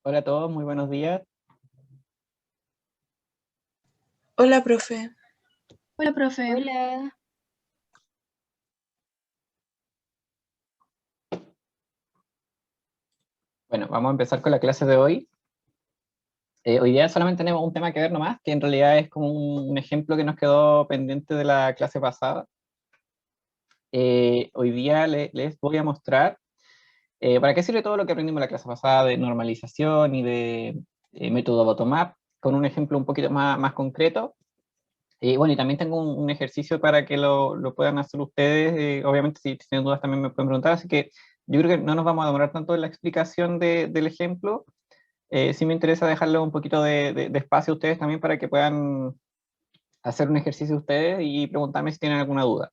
Hola a todos, muy buenos días. Hola, profe. Hola, profe. Hola, Bueno, vamos a empezar con la clase de hoy. Hoy día solamente tenemos un tema que ver nomás, que en realidad es como un ejemplo que nos quedó pendiente de la clase pasada. Hoy día les voy a mostrar para qué sirve todo lo que aprendimos en la clase pasada de normalización y de método bottom-up, con un ejemplo un poquito más concreto. Bueno, y también tengo un ejercicio para que lo puedan hacer ustedes. Obviamente, si tienen dudas también me pueden preguntar, así que yo creo que no nos vamos a demorar tanto en la explicación del ejemplo. Sí me interesa dejarle un poquito de espacio a ustedes también para que puedan hacer un ejercicio ustedes y preguntarme si tienen alguna duda.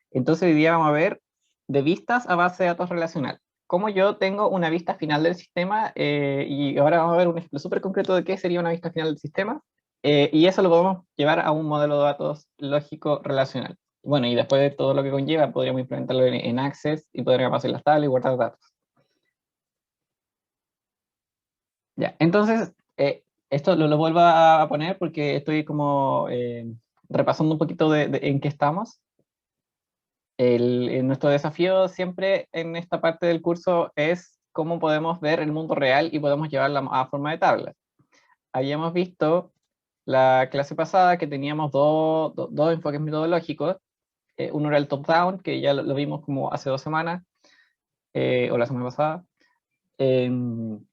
Entonces hoy día vamos a ver de vistas a base de datos relacional. Como yo tengo una vista final del sistema, y ahora vamos a ver un ejemplo súper concreto de qué sería una vista final del sistema, y eso lo podemos llevar a un modelo de datos lógico relacional. Bueno, y después de todo lo que conlleva, podríamos implementarlo en Access y podríamos hacer las tablas y guardar datos. Ya, entonces, esto lo vuelvo a poner porque estoy como repasando un poquito en qué estamos. Nuestro desafío siempre en esta parte del curso es cómo podemos ver el mundo real y podemos llevarla a forma de tablas. Habíamos visto la clase pasada que teníamos dos enfoques metodológicos. Uno era el top-down, que ya lo vimos como hace 2 semanas, o la semana pasada, en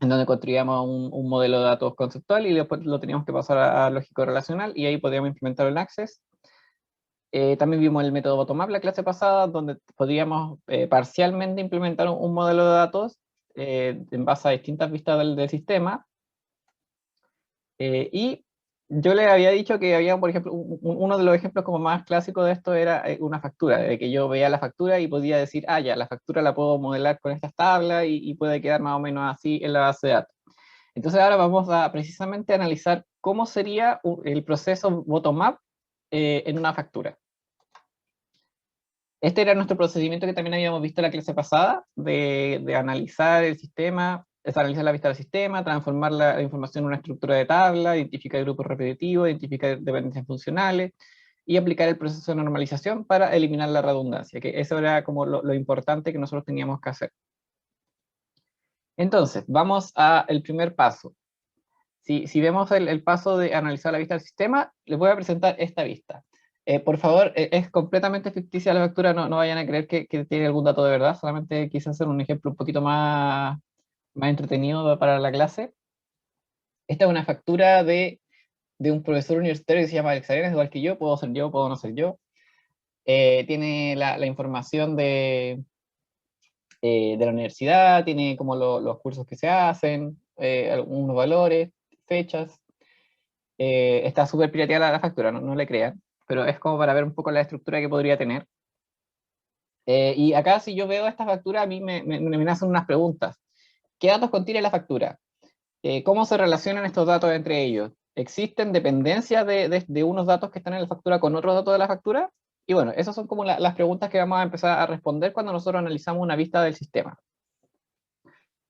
donde construíamos un modelo de datos conceptual y después lo teníamos que pasar a lógico relacional y ahí podíamos implementar el Access. También vimos el método bottom-up la clase pasada, donde podíamos parcialmente implementar un modelo de datos en base a distintas vistas del sistema. Y yo le había dicho que había, por ejemplo, uno de los ejemplos como más clásicos de esto era una factura, de que yo veía la factura y podía decir, ah, ya, la factura la puedo modelar con estas tablas y puede quedar más o menos así en la base de datos. Entonces ahora vamos a precisamente analizar cómo sería el proceso bottom-up en una factura. Este era nuestro procedimiento que también habíamos visto en la clase pasada, de analizar el sistema, es analizar la vista del sistema, transformar la información en una estructura de tabla, identificar grupos repetitivos, identificar dependencias funcionales y aplicar el proceso de normalización para eliminar la redundancia, que eso era como lo importante que nosotros teníamos que hacer. Entonces, vamos al primer paso. Si vemos el paso de analizar la vista del sistema, les voy a presentar esta vista. Por favor, es completamente ficticia la factura, no vayan a creer que tiene algún dato de verdad, solamente quise hacer un ejemplo un poquito más entretenido para la clase. Esta es una factura de un profesor universitario que se llama Alex Arenas, igual que yo, puedo ser yo, puedo no ser yo. Tiene la información de la universidad, tiene como los cursos que se hacen, algunos valores, fechas. Está súper pirateada la factura, no le crean, pero es como para ver un poco la estructura que podría tener. Y acá si yo veo esta factura, a mí me nacen unas preguntas. ¿Qué datos contiene la factura? ¿Cómo se relacionan estos datos entre ellos? ¿Existen dependencias de unos datos que están en la factura con otros datos de la factura? Y bueno, esas son como las preguntas que vamos a empezar a responder cuando nosotros analizamos una vista del sistema.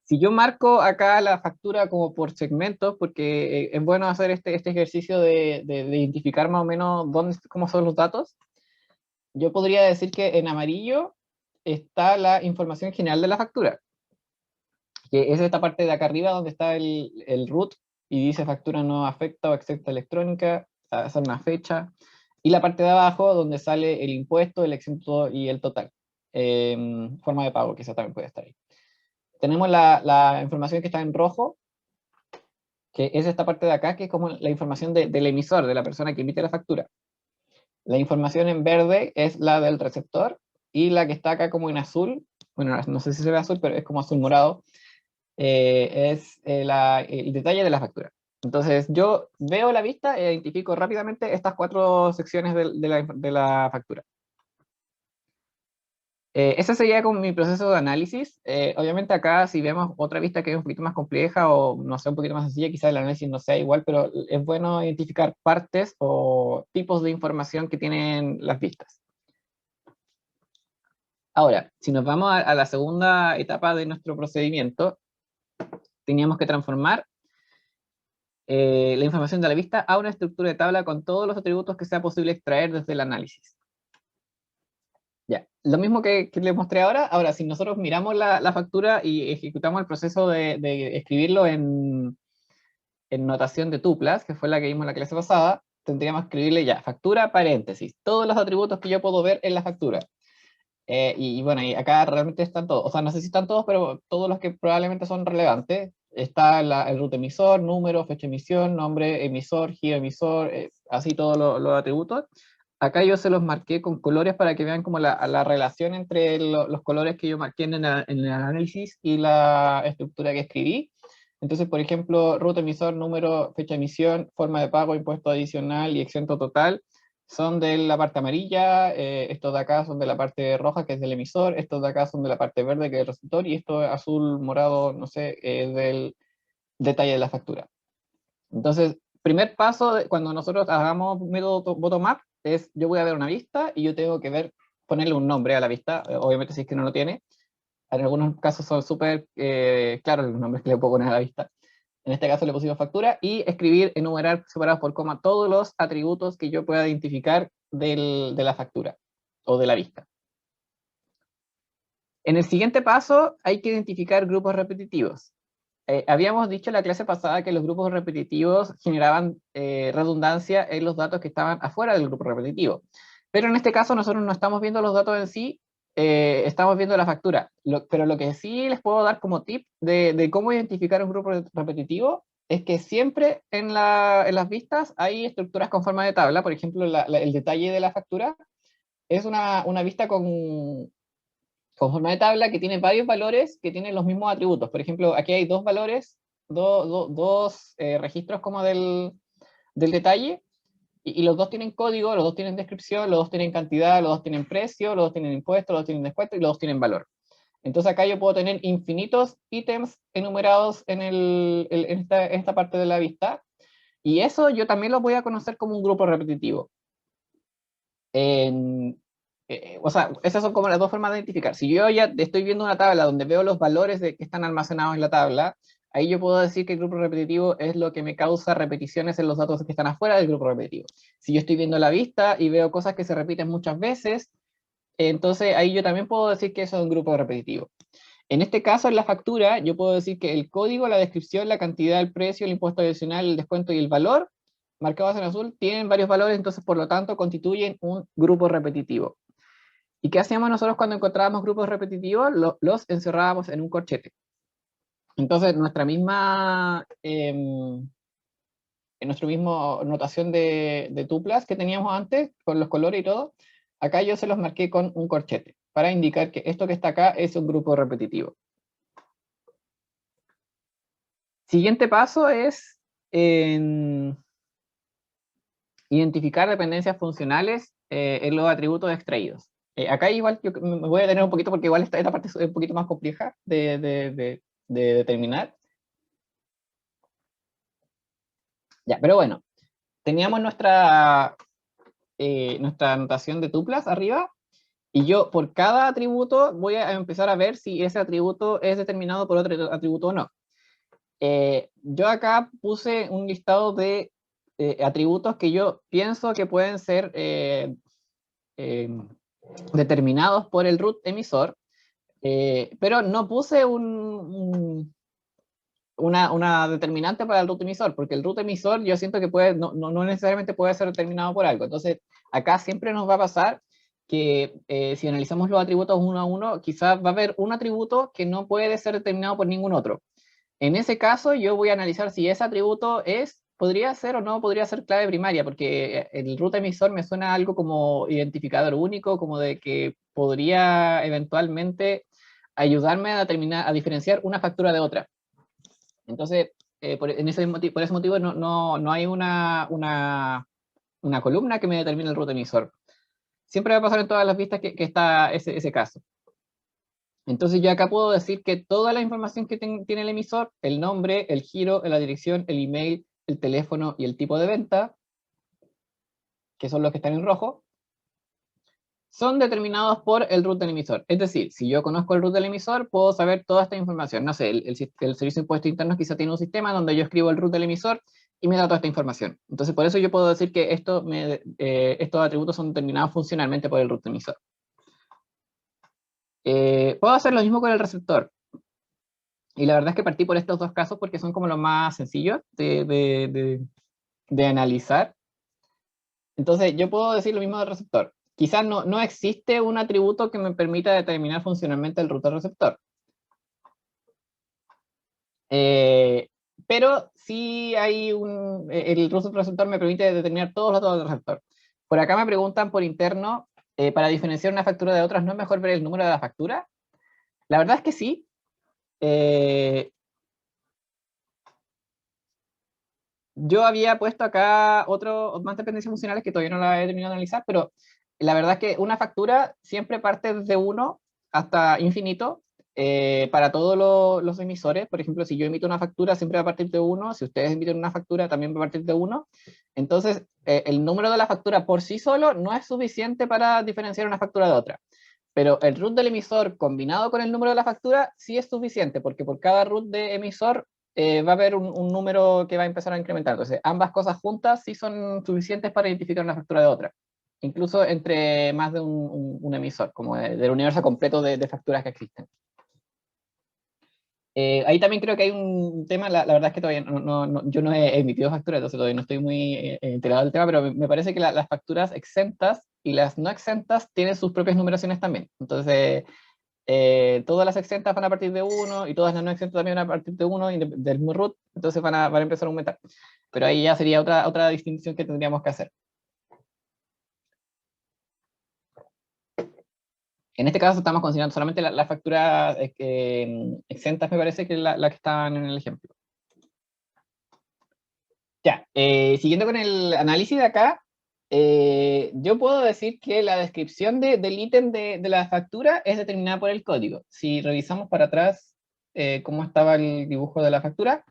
Si yo marco acá la factura como por segmentos, porque es bueno hacer este ejercicio de identificar más o menos cómo son los datos, yo podría decir que en amarillo está la información general de la factura, que es esta parte de acá arriba donde está el root y dice factura no afecta o excepta electrónica, hacer una fecha, y la parte de abajo donde sale el impuesto, el exento y el total. Forma de pago, que esa también puede estar ahí. Tenemos la información que está en rojo, que es esta parte de acá, que es como la información del emisor, de la persona que emite la factura. La información en verde es la del receptor, y la que está acá como en azul, bueno, no sé si se ve azul, pero es como azul morado, es el detalle de la factura. Entonces yo veo la vista e identifico rápidamente estas 4 secciones de la factura. Ese sería como mi proceso de análisis. Obviamente acá si vemos otra vista que es un poquito más compleja o no sé, un poquito más sencilla, quizás el análisis no sea igual, pero es bueno identificar partes o tipos de información que tienen las vistas. Ahora, si nos vamos a la segunda etapa de nuestro procedimiento, teníamos que transformar la información de la vista a una estructura de tabla con todos los atributos que sea posible extraer desde el análisis. Ya, lo mismo que les mostré ahora, si nosotros miramos la factura y ejecutamos el proceso de escribirlo en notación de tuplas, que fue la que vimos en la clase pasada, tendríamos que escribirle ya, factura, paréntesis, todos los atributos que yo puedo ver en la factura. Y bueno, y acá realmente están todos, o sea, no sé si están todos, pero todos los que probablemente son relevantes. Está el root emisor, número, fecha de emisión, nombre emisor, giro emisor, así todos los atributos. Acá yo se los marqué con colores para que vean como la relación entre los colores que yo marqué en el análisis y la estructura que escribí. Entonces, por ejemplo, root emisor, número, fecha de emisión, forma de pago, impuesto adicional y exento total, son de la parte amarilla, estos de acá son de la parte roja, que es del emisor, estos de acá son de la parte verde, que es del receptor, y esto azul, morado, no sé, es del detalle de la factura. Entonces, primer paso, cuando nosotros hagamos método bottom-up, es yo voy a ver una vista y yo tengo que ponerle un nombre a la vista, obviamente si es que no lo tiene. En algunos casos son súper claros los nombres que le puedo poner a la vista. En este caso le pusimos factura y escribir, enumerar separados por coma todos los atributos que yo pueda identificar de la factura o de la vista. En el siguiente paso hay que identificar grupos repetitivos. Habíamos dicho en la clase pasada que los grupos repetitivos generaban redundancia en los datos que estaban afuera del grupo repetitivo. Pero en este caso nosotros no estamos viendo los datos en sí, estamos viendo la factura. Pero lo que sí les puedo dar como tip de cómo identificar un grupo repetitivo es que siempre en las vistas hay estructuras con forma de tabla. Por ejemplo, el detalle de la factura es una vista con forma de tabla que tiene varios valores que tienen los mismos atributos. Por ejemplo, aquí hay dos valores, dos registros como del detalle, y los dos tienen código, los dos tienen descripción, los dos tienen cantidad, los dos tienen precio, los dos tienen impuesto, los dos tienen descuento y los dos tienen valor. Entonces acá yo puedo tener infinitos ítems enumerados en esta parte de la vista, y eso yo también lo voy a conocer como un grupo repetitivo. O sea, esas son como las dos formas de identificar. Si yo ya estoy viendo una tabla donde veo los valores que están almacenados en la tabla, ahí yo puedo decir que el grupo repetitivo es lo que me causa repeticiones en los datos que están afuera del grupo repetitivo. Si yo estoy viendo la vista y veo cosas que se repiten muchas veces, entonces ahí yo también puedo decir que eso es un grupo repetitivo. En este caso, en la factura, yo puedo decir que el código, la descripción, la cantidad, el precio, el impuesto adicional, el descuento y el valor, marcados en azul, tienen varios valores, entonces por lo tanto constituyen un grupo repetitivo. ¿Y qué hacíamos nosotros cuando encontrábamos grupos repetitivos? Los encerrábamos en un corchete. Entonces, en nuestra misma notación de tuplas que teníamos antes, con los colores y todo, acá yo se los marqué con un corchete, para indicar que esto que está acá es un grupo repetitivo. Siguiente paso es identificar dependencias funcionales en los atributos extraídos. Acá igual yo me voy a detener un poquito porque igual esta parte es un poquito más compleja de determinar. Ya, pero bueno, teníamos nuestra anotación de tuplas arriba, y yo por cada atributo voy a empezar a ver si ese atributo es determinado por otro atributo o no. Yo acá puse un listado de atributos que yo pienso que pueden ser determinados por el root emisor, pero no puse una determinante para el root emisor, porque el root emisor yo siento que no necesariamente puede ser determinado por algo. Entonces, acá siempre nos va a pasar que si analizamos los atributos uno a uno, quizás va a haber un atributo que no puede ser determinado por ningún otro. En ese caso, yo voy a analizar si ese atributo podría ser o no podría ser clave primaria, porque el root emisor me suena algo como identificador único, como de que podría eventualmente ayudarme a diferenciar una factura de otra. Entonces, por ese motivo no hay una columna que me determine el root emisor. Siempre va a pasar en todas las vistas que está ese caso. Entonces yo acá puedo decir que toda la información que tiene el emisor, el nombre, el giro, la dirección, el email, el teléfono y el tipo de venta, que son los que están en rojo, son determinados por el root del emisor. Es decir, si yo conozco el root del emisor, puedo saber toda esta información. No sé, el Servicio de Impuestos Internos quizá tiene un sistema donde yo escribo el root del emisor y me da toda esta información. Entonces, por eso yo puedo decir que estos atributos son determinados funcionalmente por el root del emisor. Puedo hacer lo mismo con el receptor. Y la verdad es que partí por estos dos casos porque son como los más sencillos de analizar. Entonces, yo puedo decir lo mismo del receptor. Quizás no existe un atributo que me permita determinar funcionalmente el root del receptor. Pero sí hay el root del receptor me permite determinar todos los datos del receptor. Por acá me preguntan por interno, para diferenciar una factura de otras, ¿no es mejor ver el número de la factura? La verdad es que sí. Yo había puesto acá más dependencias funcionales que todavía no la he terminado de analizar, pero la verdad es que una factura siempre parte desde 1 hasta infinito para todos los emisores. Por ejemplo, si yo emito una factura, siempre va a partir de 1. Si ustedes emiten una factura, también va a partir de 1. Entonces, el número de la factura por sí solo no es suficiente para diferenciar una factura de otra. Pero el root del emisor combinado con el número de la factura sí es suficiente, porque por cada root de emisor va a haber un número que va a empezar a incrementar. Entonces, ambas cosas juntas sí son suficientes para identificar una factura de otra. Incluso entre más de un emisor, como del universo completo de facturas que existen. Ahí también creo que hay un tema, la verdad es que todavía yo no he emitido facturas, entonces todavía no estoy muy enterado del tema, pero me parece que las facturas exentas y las no exentas tienen sus propias numeraciones también. Entonces, todas las exentas van a partir de 1 y todas las no exentas también van a partir de 1 del mismo root, entonces van a empezar a aumentar. Pero ahí ya sería otra distinción que tendríamos que hacer. En este caso estamos considerando solamente las facturas exentas, me parece que es la que estaban en el ejemplo. Ya, siguiendo con el análisis de acá, yo puedo decir que la descripción del ítem de la factura es determinada por el código. Si revisamos para atrás cómo estaba el dibujo de la factura,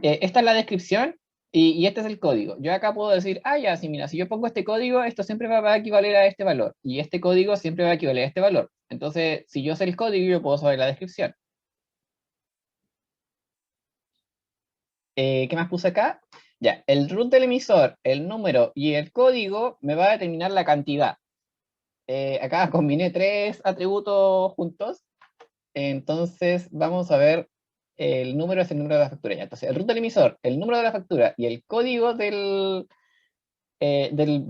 esta es la descripción y este es el código. Yo acá puedo decir, ya, sí, mira, si yo pongo este código, esto siempre va a equivaler a este valor, y este código siempre va a equivaler a este valor. Entonces, si yo sé el código, yo puedo saber la descripción. ¿Qué más puse acá? Ya, el root del emisor, el número y el código me va a determinar la cantidad. Acá combiné 3 atributos juntos, entonces vamos a ver, el número es el número de la factura. Ya. Entonces, el root del emisor, el número de la factura y el código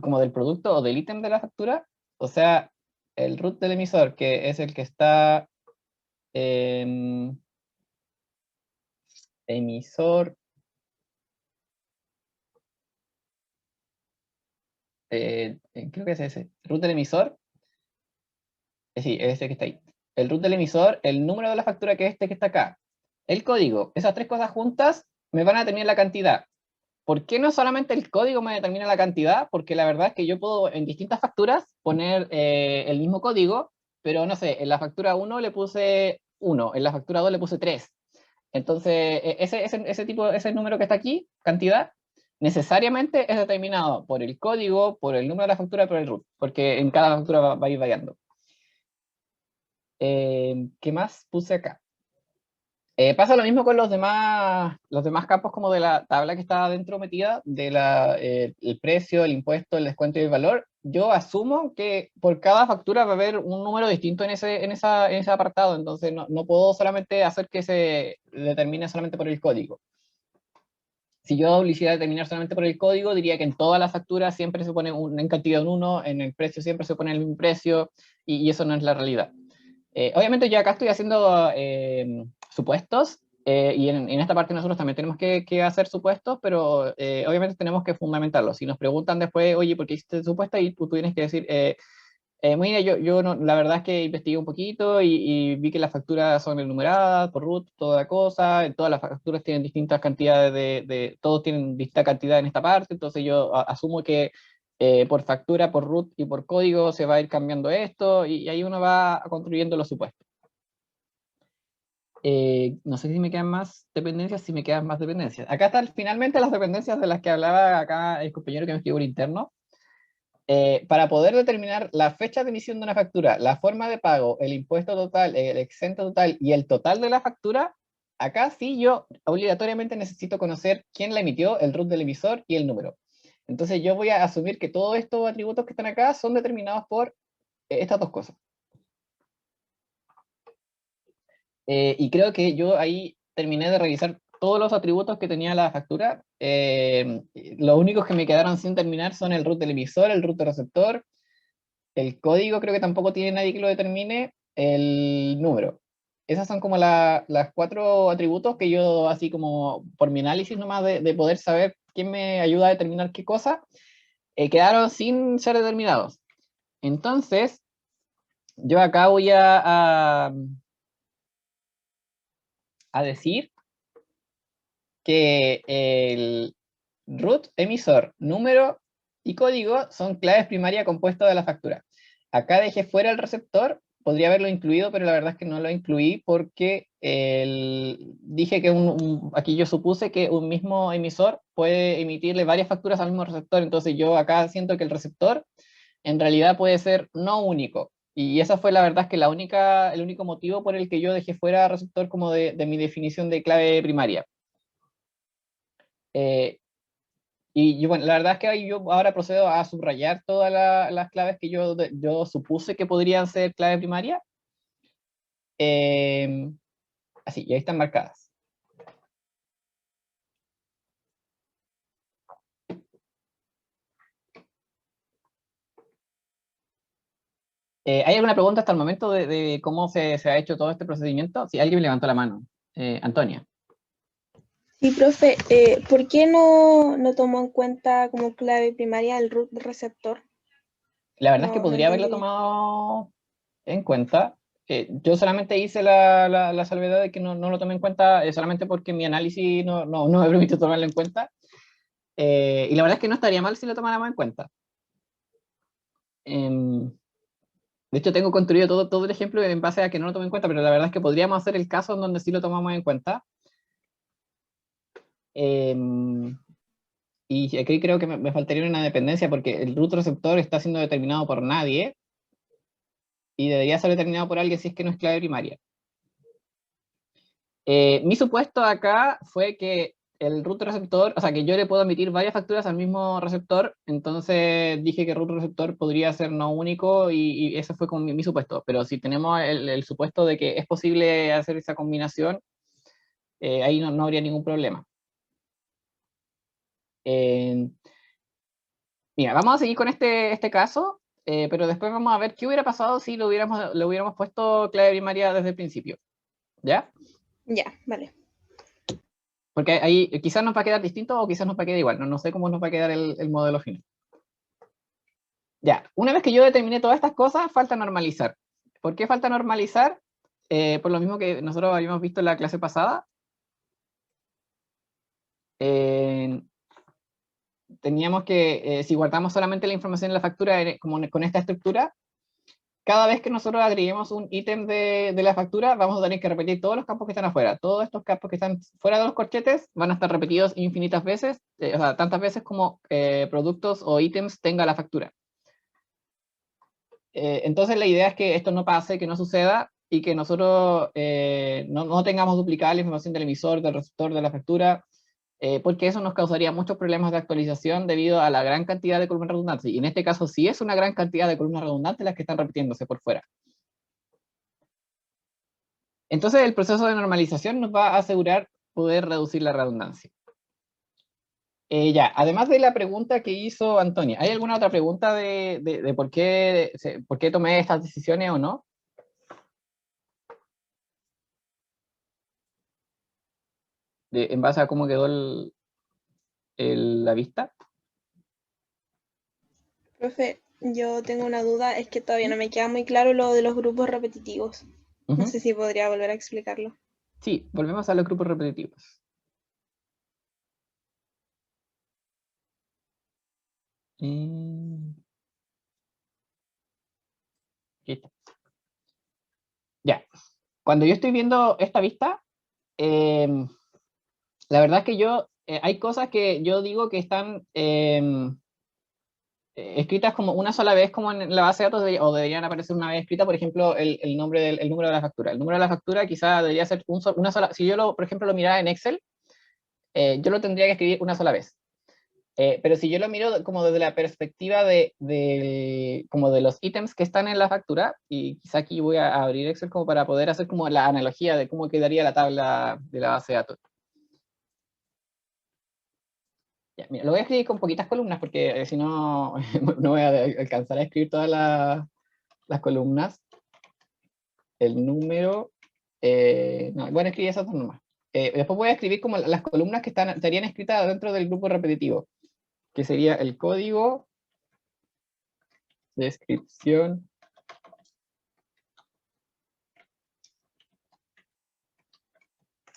como del producto o del ítem de la factura, o sea, el root del emisor, que es el que está emisor, creo que es ese, root del emisor, sí, es este que está ahí. El root del emisor, el número de la factura que es este que está acá, el código, esas 3 cosas juntas me van a determinar la cantidad. ¿Por qué no solamente el código me determina la cantidad? Porque la verdad es que yo puedo en distintas facturas poner el mismo código, pero no sé, en la factura 1 le puse 1, en la factura 2 le puse 3. Entonces, ese número que está aquí, cantidad, necesariamente es determinado por el código, por el número de la factura y por el root, porque en cada factura va a ir variando. ¿Qué más puse acá? Pasa lo mismo con los demás campos como de la tabla que está dentro metida, el precio, el impuesto, el descuento y el valor. Yo asumo que por cada factura va a haber un número distinto en ese apartado, entonces no puedo solamente hacer que se determine solamente por el código. Si yo lo hiciera determinar solamente por el código, diría que en todas las facturas siempre se pone en cantidad un 1, en el precio siempre se pone el mismo precio, y eso no es la realidad. Obviamente yo acá estoy haciendo supuestos, y en esta parte nosotros también tenemos que hacer supuestos, pero obviamente tenemos que fundamentarlos. Si nos preguntan después, oye, ¿por qué hiciste supuesto? Y tú tienes que decir, mira, yo la verdad es que investigué un poquito y vi que las facturas son enumeradas por root, toda la cosa, todas las facturas tienen distintas cantidades todos tienen distinta cantidad en esta parte, entonces yo asumo que por factura, por root y por código se va a ir cambiando esto, y ahí uno va construyendo los supuestos. No sé si me quedan más dependencias, si me quedan más dependencias. Acá están finalmente las dependencias de las que hablaba acá el compañero que me escribió por interno. para poder determinar la fecha de emisión de una factura, la forma de pago, el impuesto total, el exento total y el total de la factura, acá sí yo obligatoriamente necesito conocer quién la emitió, el root del emisor y el número. Entonces yo voy a asumir que todos estos atributos que están acá son determinados por estas dos cosas. Y creo que yo ahí terminé de revisar todos los atributos que tenía la factura. Los únicos que me quedaron sin terminar son el root del emisor, el root del receptor, el código creo que tampoco tiene nadie que lo determine, el número. Esas son como las 4 atributos que yo, así como por mi análisis nomás de poder saber quién me ayuda a determinar qué cosa, quedaron sin ser determinados. Entonces, yo acá voy a decir que el root, emisor, número y código son claves primarias compuestas de la factura. Acá dejé fuera el receptor, podría haberlo incluido, pero la verdad es que no lo incluí porque dije que aquí yo supuse que un mismo emisor puede emitirle varias facturas al mismo receptor, entonces yo acá siento que el receptor en realidad puede ser no único. Y esa fue la verdad es que el único motivo por el que yo dejé fuera receptor como de mi definición de clave primaria. Bueno, la verdad es que ahí yo ahora procedo a subrayar todas las claves que yo supuse que podrían ser clave primaria. Así, y ahí están marcadas. ¿Hay alguna pregunta hasta el momento de cómo se ha hecho todo este procedimiento? Si alguien me levantó la mano. Antonia. Sí, profe, ¿por qué no tomó en cuenta como clave primaria el root receptor? La verdad es que No podría haberlo entendí. tomado en cuenta. Yo solamente hice la salvedad de que no lo tomé en cuenta solamente porque mi análisis no me permite tomarlo en cuenta. Y la verdad es que no estaría mal si lo tomáramos en cuenta. Em, de hecho, tengo construido todo el ejemplo en base a que no lo tomé en cuenta, pero la verdad es que podríamos hacer el caso en donde sí lo tomamos en cuenta. Em, y aquí creo que me faltaría una dependencia porque el root receptor está siendo determinado por nadie y debería ser determinado por alguien si es que no es clave primaria. Mi supuesto acá fue que el root receptor, o sea, que yo le puedo emitir varias facturas al mismo receptor, entonces dije que root receptor podría ser no único y ese fue como mi supuesto. Pero si tenemos el supuesto de que es posible hacer esa combinación, ahí no habría ningún problema. Eh, Mira, vamos a seguir con este caso, pero después vamos a ver qué hubiera pasado si le hubiéramos puesto clave primaria desde el principio. ¿Ya? Ya, vale. Porque ahí quizás nos va a quedar distinto o quizás nos va a quedar igual. No sé cómo nos va a quedar el modelo final. Ya, una vez que yo determiné todas estas cosas, falta normalizar. ¿Por qué falta normalizar? Por lo mismo que nosotros habíamos visto en la clase pasada. Eh, Teníamos que, si guardamos solamente la información en la factura como con esta estructura, cada vez que nosotros agreguemos un ítem de la factura, vamos a tener que repetir todos los campos que están afuera. Todos estos campos que están fuera de los corchetes van a estar repetidos infinitas veces, o sea, tantas veces como productos o ítems tenga la factura. Entonces la idea es que esto no pase, que no suceda, y que nosotros no tengamos duplicada la información del emisor, del receptor, de la factura, porque eso nos causaría muchos problemas de actualización debido a la gran cantidad de columnas redundantes. Y en este caso sí es una gran cantidad de columnas redundantes las que están repitiéndose por fuera. Entonces el proceso de normalización nos va a asegurar poder reducir la redundancia. Ya, además de la pregunta que hizo Antonia, ¿hay alguna otra pregunta de por qué tomé estas decisiones o no? En base a cómo quedó la vista. Profe, yo tengo una duda, es que todavía no me queda muy claro lo de los grupos repetitivos. No Ujú. sé si podría volver a explicarlo. Sí, volvemos a los grupos repetitivos. Mm, aquí está. Ya, cuando yo estoy viendo esta vista, la verdad es que hay cosas que yo digo que están escritas como una sola vez como en la base de datos, o deberían aparecer una vez escrita, por ejemplo, el nombre el número de la factura. El número de la factura quizá debería ser una sola, si yo, por ejemplo, lo mirara en Excel, yo lo tendría que escribir una sola vez. Pero si yo lo miro como desde la perspectiva como de los ítems que están en la factura, y quizá aquí voy a abrir Excel como para poder hacer como la analogía de cómo quedaría la tabla de la base de datos. Ya, mira, lo voy a escribir con poquitas columnas porque si no, no voy a alcanzar a escribir todas las columnas. El número, no, voy a escribir esas dos nomás. Después voy a escribir como las columnas que estarían escritas dentro del grupo repetitivo, que sería el código, descripción,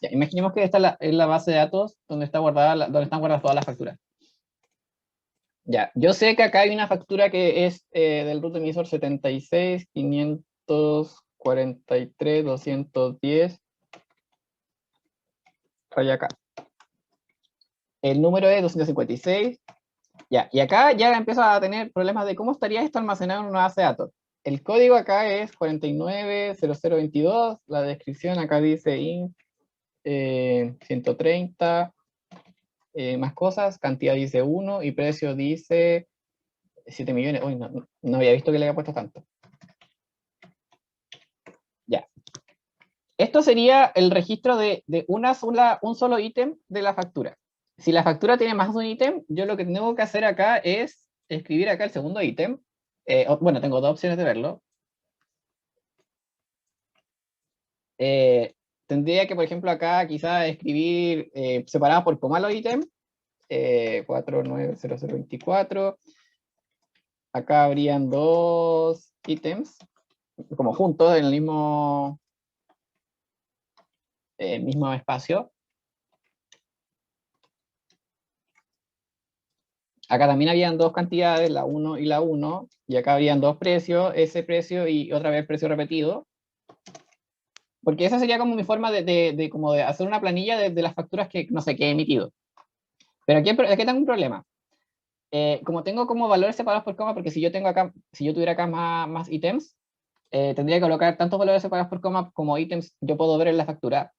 ya, imaginemos que esta es la base de datos donde están guardadas todas las facturas. Ya, yo sé que acá hay una factura que es del root emisor 76, 543, 210. Vaya acá. El número es 256. Ya, y acá ya empiezo a tener problemas de cómo estaría esto almacenado en una base de datos. El código acá es 490022, la descripción acá dice int 130, más cosas, cantidad dice 1 y precio dice 7 millones. Uy, no había visto que le había puesto tanto. Ya. Esto sería el registro de un solo ítem de la factura. Si la factura tiene más de un ítem, yo lo que tengo que hacer acá es escribir acá el segundo ítem. Bueno, tengo dos opciones de verlo. Tendría que, por ejemplo, acá quizá escribir separado por coma los ítems. 490024. Acá habrían dos ítems, como juntos en el mismo espacio. Acá también habían dos cantidades, la 1 y la 1, y acá habrían dos precios, ese precio y otra vez precio repetido. Porque esa sería como mi forma como de hacer una planilla de las facturas que, no sé, que he emitido. Pero aquí tengo un problema. Como tengo como valores separados por coma, porque si yo tuviera acá más ítems, tendría que colocar tantos valores separados por coma como ítems yo puedo ver en la factura.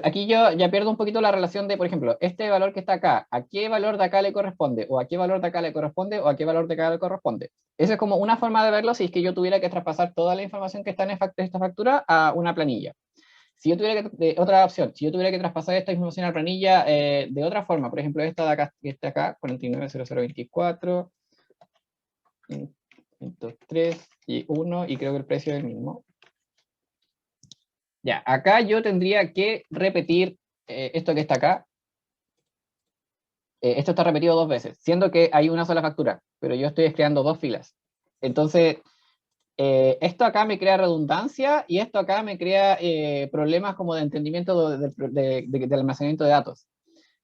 Aquí yo ya pierdo un poquito la relación de, por ejemplo, este valor que está acá, ¿a qué valor de acá le corresponde? ¿O a qué valor de acá le corresponde? ¿O a qué valor de acá le corresponde? Esa es como una forma de verlo si es que yo tuviera que traspasar toda la información que está en esta factura a una planilla. Si yo tuviera otra opción, si yo tuviera que traspasar esta información a la planilla de otra forma, por ejemplo, esta de acá, que está acá, 490024, 3 y 1, y creo que el precio es el mismo. Ya, acá yo tendría que repetir esto que está acá. Esto está repetido dos veces, siendo que hay una sola factura, pero yo estoy creando dos filas. Entonces, esto acá me crea redundancia y esto acá me crea problemas como de entendimiento del almacenamiento de datos.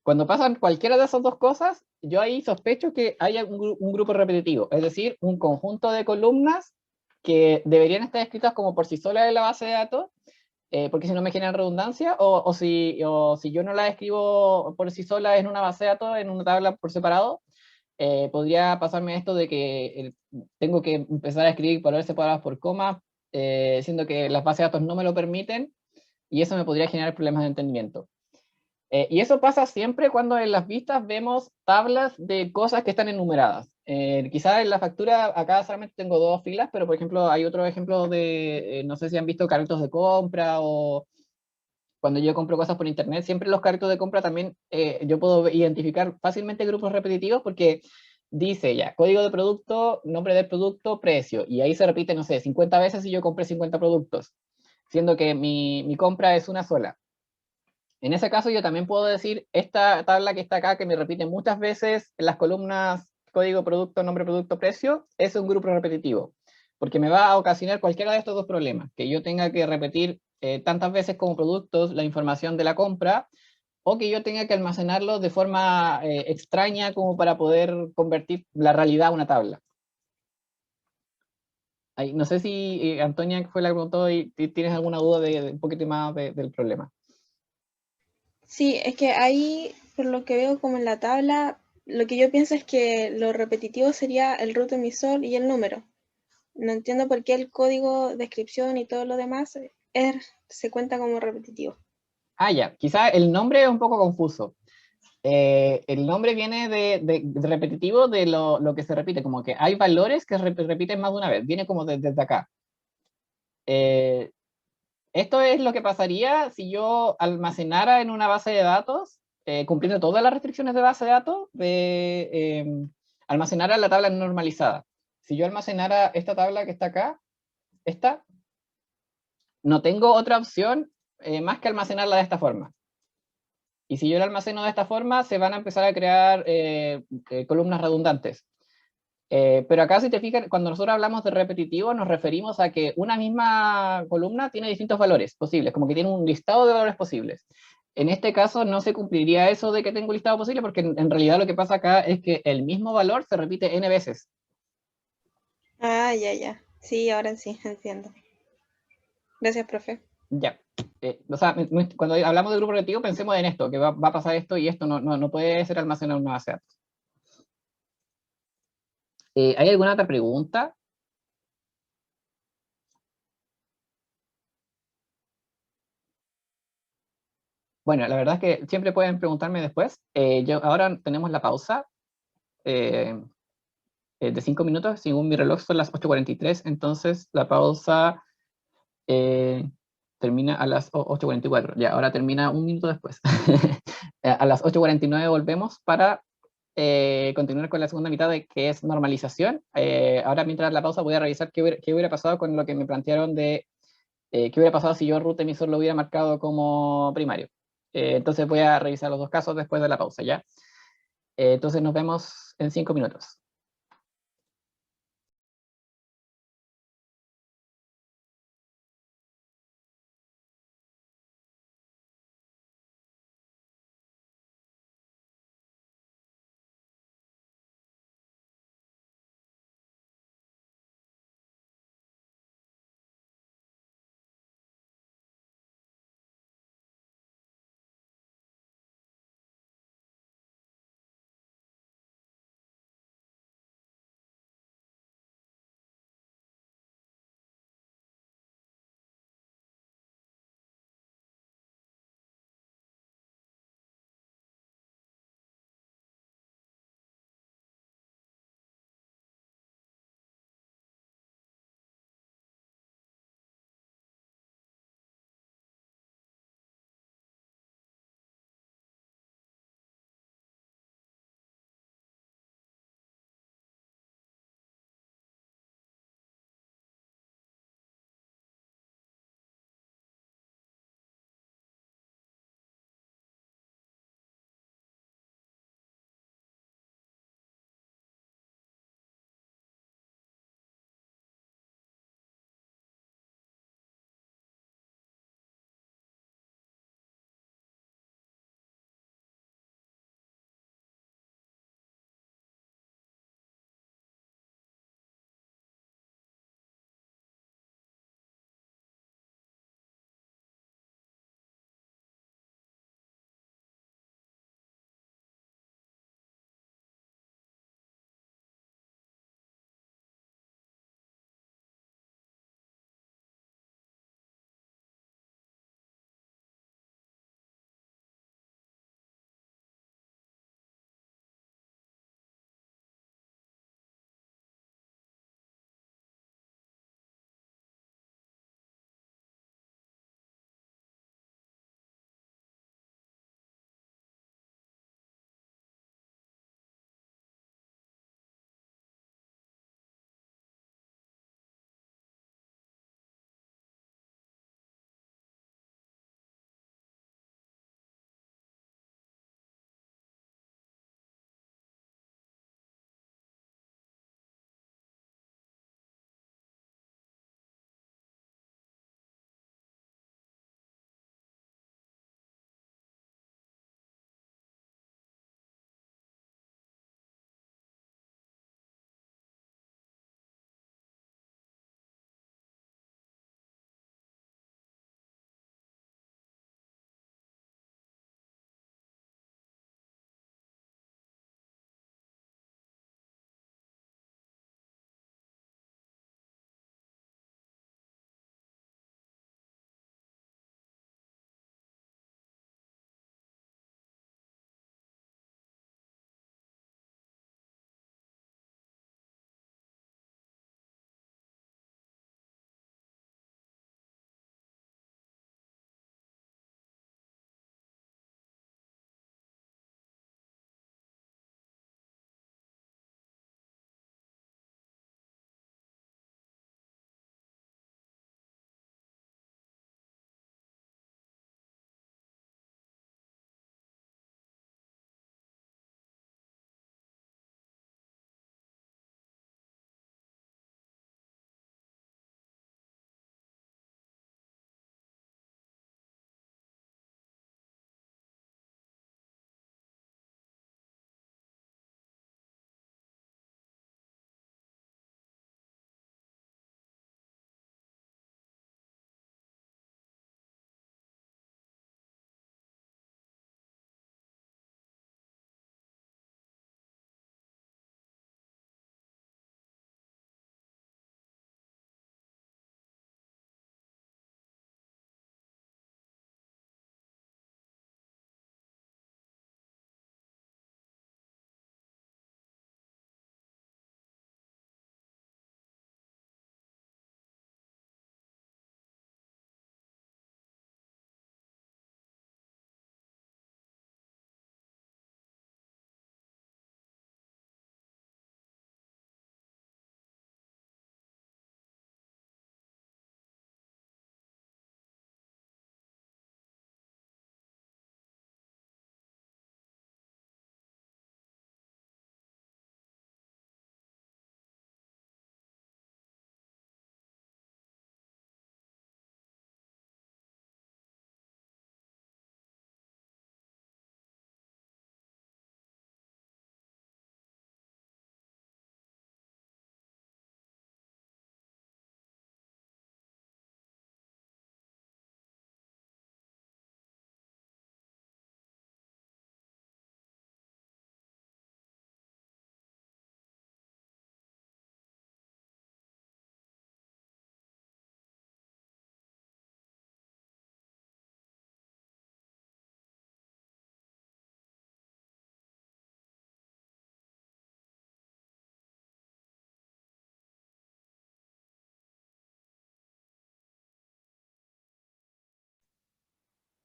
Cuando pasan cualquiera de esas dos cosas, yo ahí sospecho que haya un grupo repetitivo, es decir, un conjunto de columnas que deberían estar escritas como por sí solas en la base de datos, porque si no me generan redundancia, o si yo no la escribo por sí sola en una base de datos, en una tabla por separado, podría pasarme esto de que tengo que empezar a escribir valores separados por coma, siendo que las bases de datos no me lo permiten, y eso me podría generar problemas de entendimiento. Y eso pasa siempre cuando en las vistas vemos tablas de cosas que están enumeradas. Quizás en la factura acá solamente tengo dos filas, pero por ejemplo hay otro ejemplo de, no sé si han visto carritos de compra o cuando yo compro cosas por internet, siempre en los carritos de compra también yo puedo identificar fácilmente grupos repetitivos porque dice ya, código de producto, nombre del producto, precio, y ahí se repite, no sé, 50 veces si yo compré 50 productos, siendo que mi compra es una sola. En ese caso yo también puedo decir, esta tabla que está acá, que me repite muchas veces en las columnas código producto, nombre producto, precio, es un grupo repetitivo, porque me va a ocasionar cualquiera de estos dos problemas, que yo tenga que repetir tantas veces como productos la información de la compra, o que yo tenga que almacenarlo de forma extraña como para poder convertir la realidad a una tabla. No sé si Antonia fue la que preguntó y tienes alguna duda de un poquito más del problema. Sí, es que ahí, por lo que veo como en la tabla, lo que yo pienso es que lo repetitivo sería el root emisor y el número. No entiendo por qué el código, descripción y todo lo demás se cuenta como repetitivo. Ah, ya, quizá el nombre es un poco confuso. El nombre viene de repetitivo de lo que se repite, como que hay valores que repiten más de una vez, viene como desde acá. Eh, Esto es lo que pasaría si yo almacenara en una base de datos, cumpliendo todas las restricciones de base de datos, almacenara la tabla normalizada. Si yo almacenara esta tabla que está acá, esta, no tengo otra opción más que almacenarla de esta forma. Y si yo la almaceno de esta forma, se van a empezar a crear columnas redundantes. Pero acá, si te fijas, cuando nosotros hablamos de repetitivo, nos referimos a que una misma columna tiene distintos valores posibles, como que tiene un listado de valores posibles. En este caso, no se cumpliría eso de que tengo un listado posible, porque en realidad lo que pasa acá es que el mismo valor se repite n veces. Ah, ya, ya. Sí, ahora sí, entiendo. Gracias, profe. Ya. O sea, cuando hablamos de grupo relativo, pensemos en esto, que va a pasar esto y esto no puede ser almacenado en una base de datos. ¿Hay alguna otra pregunta? Bueno, la verdad es que siempre pueden preguntarme después. Ahora tenemos la pausa eh, de 5 minutos. Según mi reloj son las 8:43, entonces la pausa eh, termina a las 8:44. Ya, ahora termina un minuto después. A las 8:49 volvemos para continuar con la segunda mitad, que es normalización. Ahora, mientras la pausa, voy a revisar qué hubiera pasado con lo que me plantearon de qué hubiera pasado si yo root emisor lo hubiera marcado como primario. Entonces voy a revisar los dos casos después de la pausa, ¿ya? Entonces nos vemos en 5 minutos.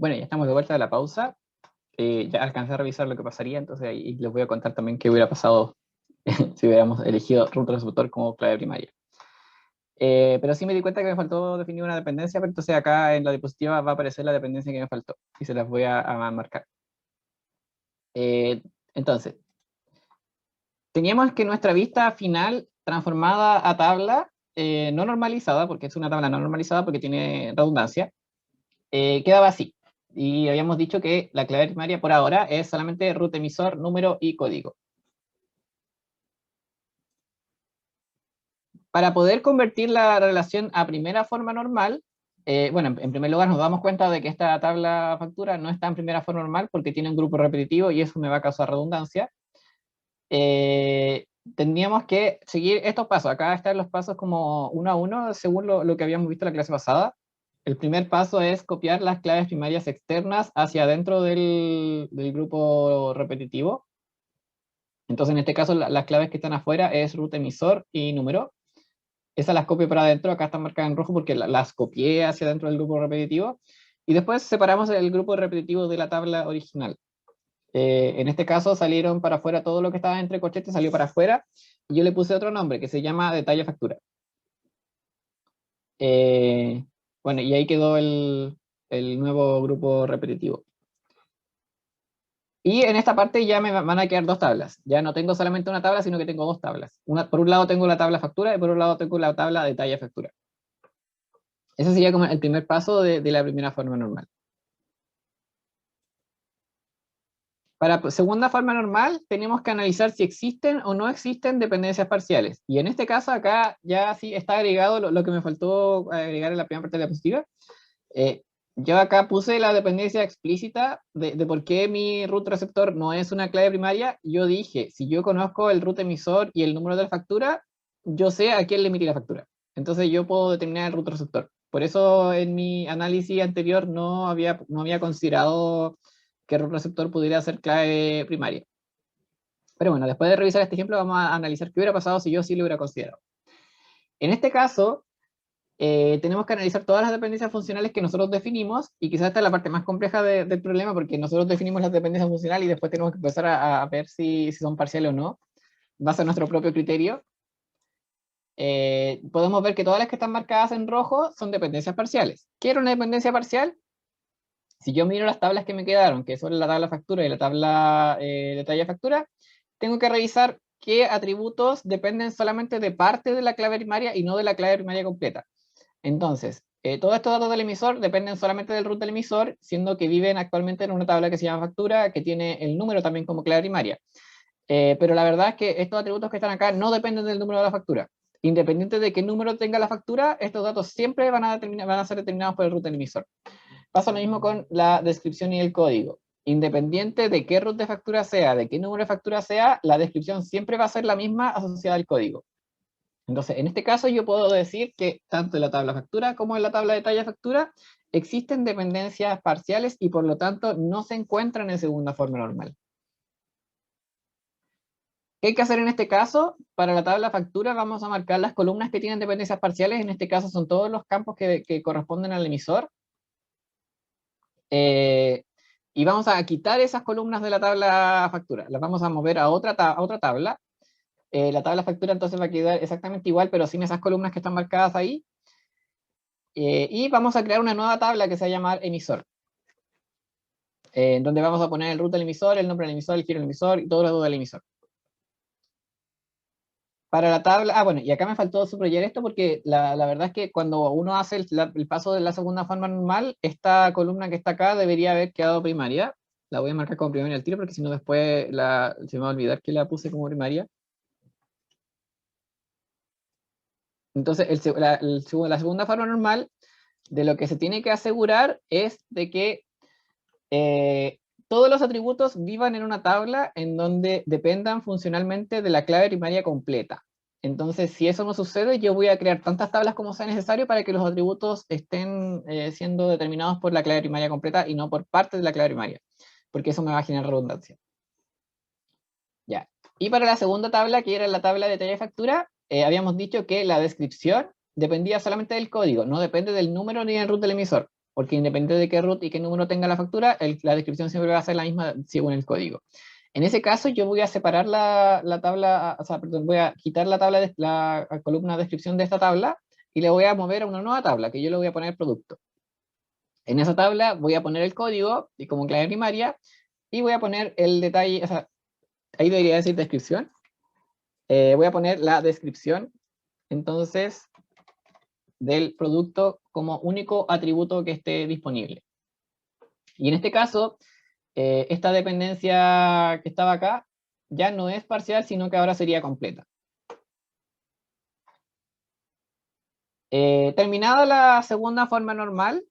Bueno, ya estamos de vuelta de la pausa. Ya alcancé a revisar lo que pasaría, entonces ahí les voy a contar también qué hubiera pasado si hubiéramos elegido root receptor como clave primaria. Pero sí me di cuenta que me faltó definir una dependencia, pero entonces acá en la diapositiva va a aparecer la dependencia que me faltó y se las voy a marcar. Entonces, teníamos que nuestra vista final transformada a tabla no normalizada, porque es una tabla no normalizada porque tiene redundancia, quedaba así. Y habíamos dicho que la clave primaria por ahora es solamente root emisor, número y código. Para poder convertir la relación a primera forma normal, bueno, en primer lugar nos damos cuenta de que esta tabla factura no está en primera forma normal porque tiene un grupo repetitivo y eso me va a causar redundancia. Tendríamos que seguir estos pasos. Acá están los pasos como uno a uno, según lo que habíamos visto en la clase pasada. El primer paso es copiar las claves primarias externas hacia adentro del grupo repetitivo. Entonces, en este caso, las claves que están afuera es root emisor y número. Esas las copio para adentro, acá están marcadas en rojo porque las copié hacia adentro del grupo repetitivo. Y después separamos el grupo repetitivo de la tabla original. En este caso salieron para afuera todo lo que estaba entre corchetes, salió para afuera. Y yo le puse otro nombre que se llama detalle factura. Bueno, y ahí quedó el nuevo grupo repetitivo. Y en esta parte ya me van a quedar dos tablas. Ya no tengo solamente una tabla, sino que tengo dos tablas. Por un lado tengo la tabla factura y por un lado tengo la tabla detalle factura. Ese sería como el primer paso de la primera forma normal. Para segunda forma normal, tenemos que analizar si existen o no existen dependencias parciales. Y en este caso, acá ya sí está agregado lo que me faltó agregar en la primera parte de la diapositiva. Yo acá puse la dependencia explícita de por qué mi root receptor no es una clave primaria. Yo dije, si yo conozco el root emisor y el número de la factura, yo sé a quién le emití la factura. Entonces yo puedo determinar el root receptor. Por eso en mi análisis anterior no había considerado que el root receptor pudiera ser clave primaria. Pero bueno, después de revisar este ejemplo, vamos a analizar qué hubiera pasado si yo sí lo hubiera considerado. En este caso, tenemos que analizar todas las dependencias funcionales que nosotros definimos, y quizás esta es la parte más compleja del problema, porque nosotros definimos las dependencias funcionales y después tenemos que empezar a ver si son parciales o no, base a nuestro propio criterio. Podemos ver que todas las que están marcadas en rojo son dependencias parciales. ¿Qué era una dependencia parcial? Si yo miro las tablas que me quedaron, que son la tabla factura y la tabla detalle factura, tengo que revisar qué atributos dependen solamente de parte de la clave primaria y no de la clave primaria completa. Entonces, todos estos datos del emisor dependen solamente del root del emisor, siendo que viven actualmente en una tabla que se llama factura, que tiene el número también como clave primaria. Pero la verdad es que estos atributos que están acá no dependen del número de la factura. Independiente de qué número tenga la factura, estos datos siempre van a ser determinados por el root del emisor. Pasa lo mismo con la descripción y el código. Independiente de qué root de factura sea, de qué número de factura sea, la descripción siempre va a ser la misma asociada al código. Entonces, en este caso yo puedo decir que tanto en la tabla factura como en la tabla de detalle factura existen dependencias parciales y por lo tanto no se encuentran en segunda forma normal. ¿Qué hay que hacer en este caso? Para la tabla factura vamos a marcar las columnas que tienen dependencias parciales. En este caso son todos los campos que corresponden al emisor. Y vamos a quitar esas columnas de la tabla factura. Las vamos a mover a otra tabla. La tabla factura entonces va a quedar exactamente igual, pero sin esas columnas que están marcadas ahí. Y vamos a crear una nueva tabla que se va a llamar emisor. Donde vamos a poner el root del emisor, el nombre del emisor, el giro del emisor y todo lo del emisor. Para la tabla, bueno, y acá me faltó subrayar esto porque la verdad es que cuando uno hace el paso de la segunda forma normal, esta columna que está acá debería haber quedado primaria. La voy a marcar como primaria al tiro porque si no después se me va a olvidar que la puse como primaria. Entonces, la segunda forma normal de lo que se tiene que asegurar es de que todos los atributos vivan en una tabla en donde dependan funcionalmente de la clave primaria completa. Entonces, si eso no sucede, yo voy a crear tantas tablas como sea necesario para que los atributos estén siendo determinados por la clave primaria completa y no por parte de la clave primaria, porque eso me va a generar redundancia. Ya. Y para la segunda tabla, que era la tabla de detalle de factura, habíamos dicho que la descripción dependía solamente del código, no depende del número ni del root del emisor. porque independiente de qué root y qué número tenga la factura, la descripción siempre va a ser la misma según el código. En ese caso, yo voy a separar la tabla, o sea, perdón, voy a quitar la tabla, la columna de descripción de esta tabla y le voy a mover a una nueva tabla, que yo le voy a poner producto. En esa tabla voy a poner el código y como clave primaria y voy a poner el detalle, o sea, ahí debería decir descripción. Voy a poner la descripción, entonces, del producto como único atributo que esté disponible. Y en este caso, esta dependencia que estaba acá ya no es parcial, sino que ahora sería completa. Terminada la segunda forma normal,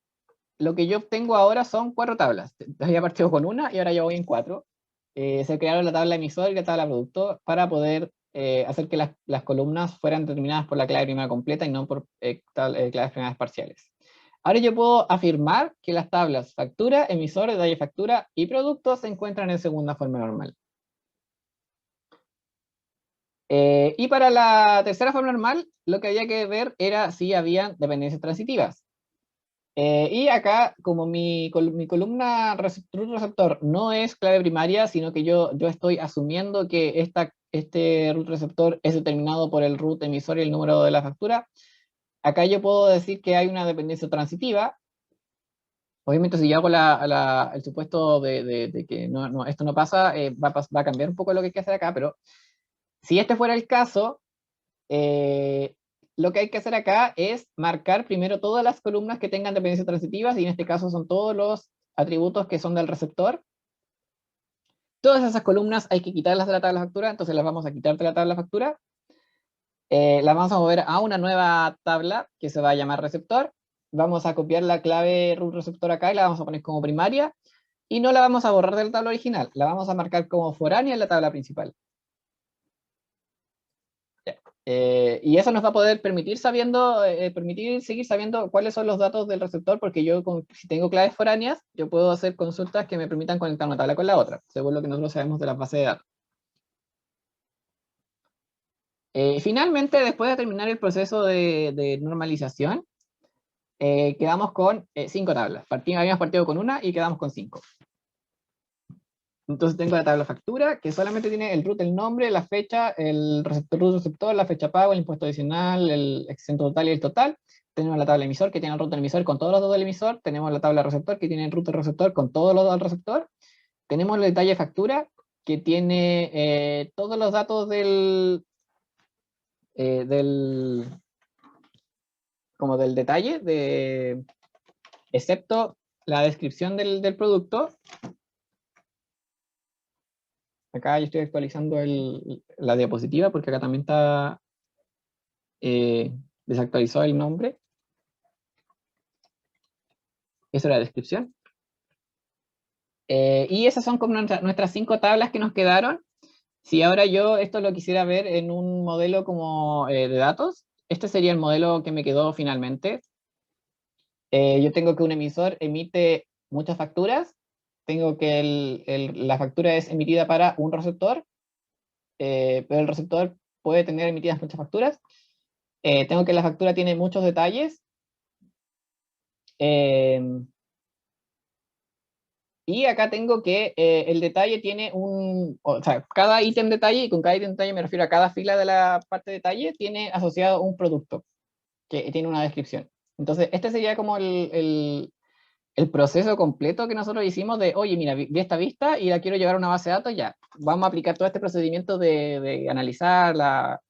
lo que yo obtengo ahora son 4 tablas. Había partido con una y ahora ya voy en 4. Se crearon la tabla emisor y la tabla productor para poder hacer que las columnas fueran determinadas por la clave primera completa y no por claves primeras parciales. Ahora yo puedo afirmar que las tablas factura, emisor, detalle factura y producto se encuentran en segunda forma normal. Y para la tercera forma normal, lo que había que ver era si había dependencias transitivas. Y acá, como mi columna root receptor no es clave primaria, sino que yo estoy asumiendo que este root receptor es determinado por el root emisor y el número de la factura, acá yo puedo decir que hay una dependencia transitiva. Obviamente, si yo hago el supuesto de que esto no pasa, va a cambiar un poco lo que hay que hacer acá, pero si este fuera el caso, lo que hay que hacer acá es marcar primero todas las columnas que tengan dependencias transitivas, y en este caso son todos los atributos que son del receptor. Todas esas columnas hay que quitarlas de la tabla de factura, entonces las vamos a quitar de la tabla de factura. Las vamos a mover a una nueva tabla que se va a llamar receptor. Vamos a copiar la clave root receptor acá y la vamos a poner como primaria. Y no la vamos a borrar de la tabla original, la vamos a marcar como foránea en la tabla principal. Y eso nos va a poder permitir seguir sabiendo cuáles son los datos del receptor, porque yo, si tengo claves foráneas, yo puedo hacer consultas que me permitan conectar una tabla con la otra, según lo que nosotros sabemos de las bases de datos. Finalmente, después de terminar el proceso de normalización, quedamos con 5 tablas. Habíamos partido con una y quedamos con 5. Entonces tengo la tabla factura, que solamente tiene el root, el nombre, la fecha, el root receptor, la fecha pago, el impuesto adicional, el exento total y el total. Tenemos la tabla emisor, que tiene el root del emisor con todos los datos del emisor. Tenemos la tabla receptor, que tiene el root del receptor con todos los datos del receptor. Tenemos el detalle factura, que tiene todos los datos como del detalle, excepto la descripción del producto. Acá yo estoy actualizando la diapositiva porque acá también está desactualizado el nombre. Esa es la descripción. Y esas son como nuestras 5 tablas que nos quedaron. Si ahora yo esto lo quisiera ver en un modelo como de datos, este sería el modelo que me quedó finalmente. Yo tengo que un emisor emite muchas facturas. Tengo que la factura es emitida para un receptor, pero el receptor puede tener emitidas muchas facturas. Tengo que la factura tiene muchos detalles. Y acá tengo que el detalle tiene o sea, cada ítem detalle, y con cada ítem detalle me refiero a cada fila de la parte detalle, tiene asociado un producto que tiene una descripción. Entonces, este sería como el proceso completo que nosotros hicimos de, oye, mira, vi esta vista y la quiero llevar a una base de datos, ya. Vamos a aplicar todo este procedimiento de analizar la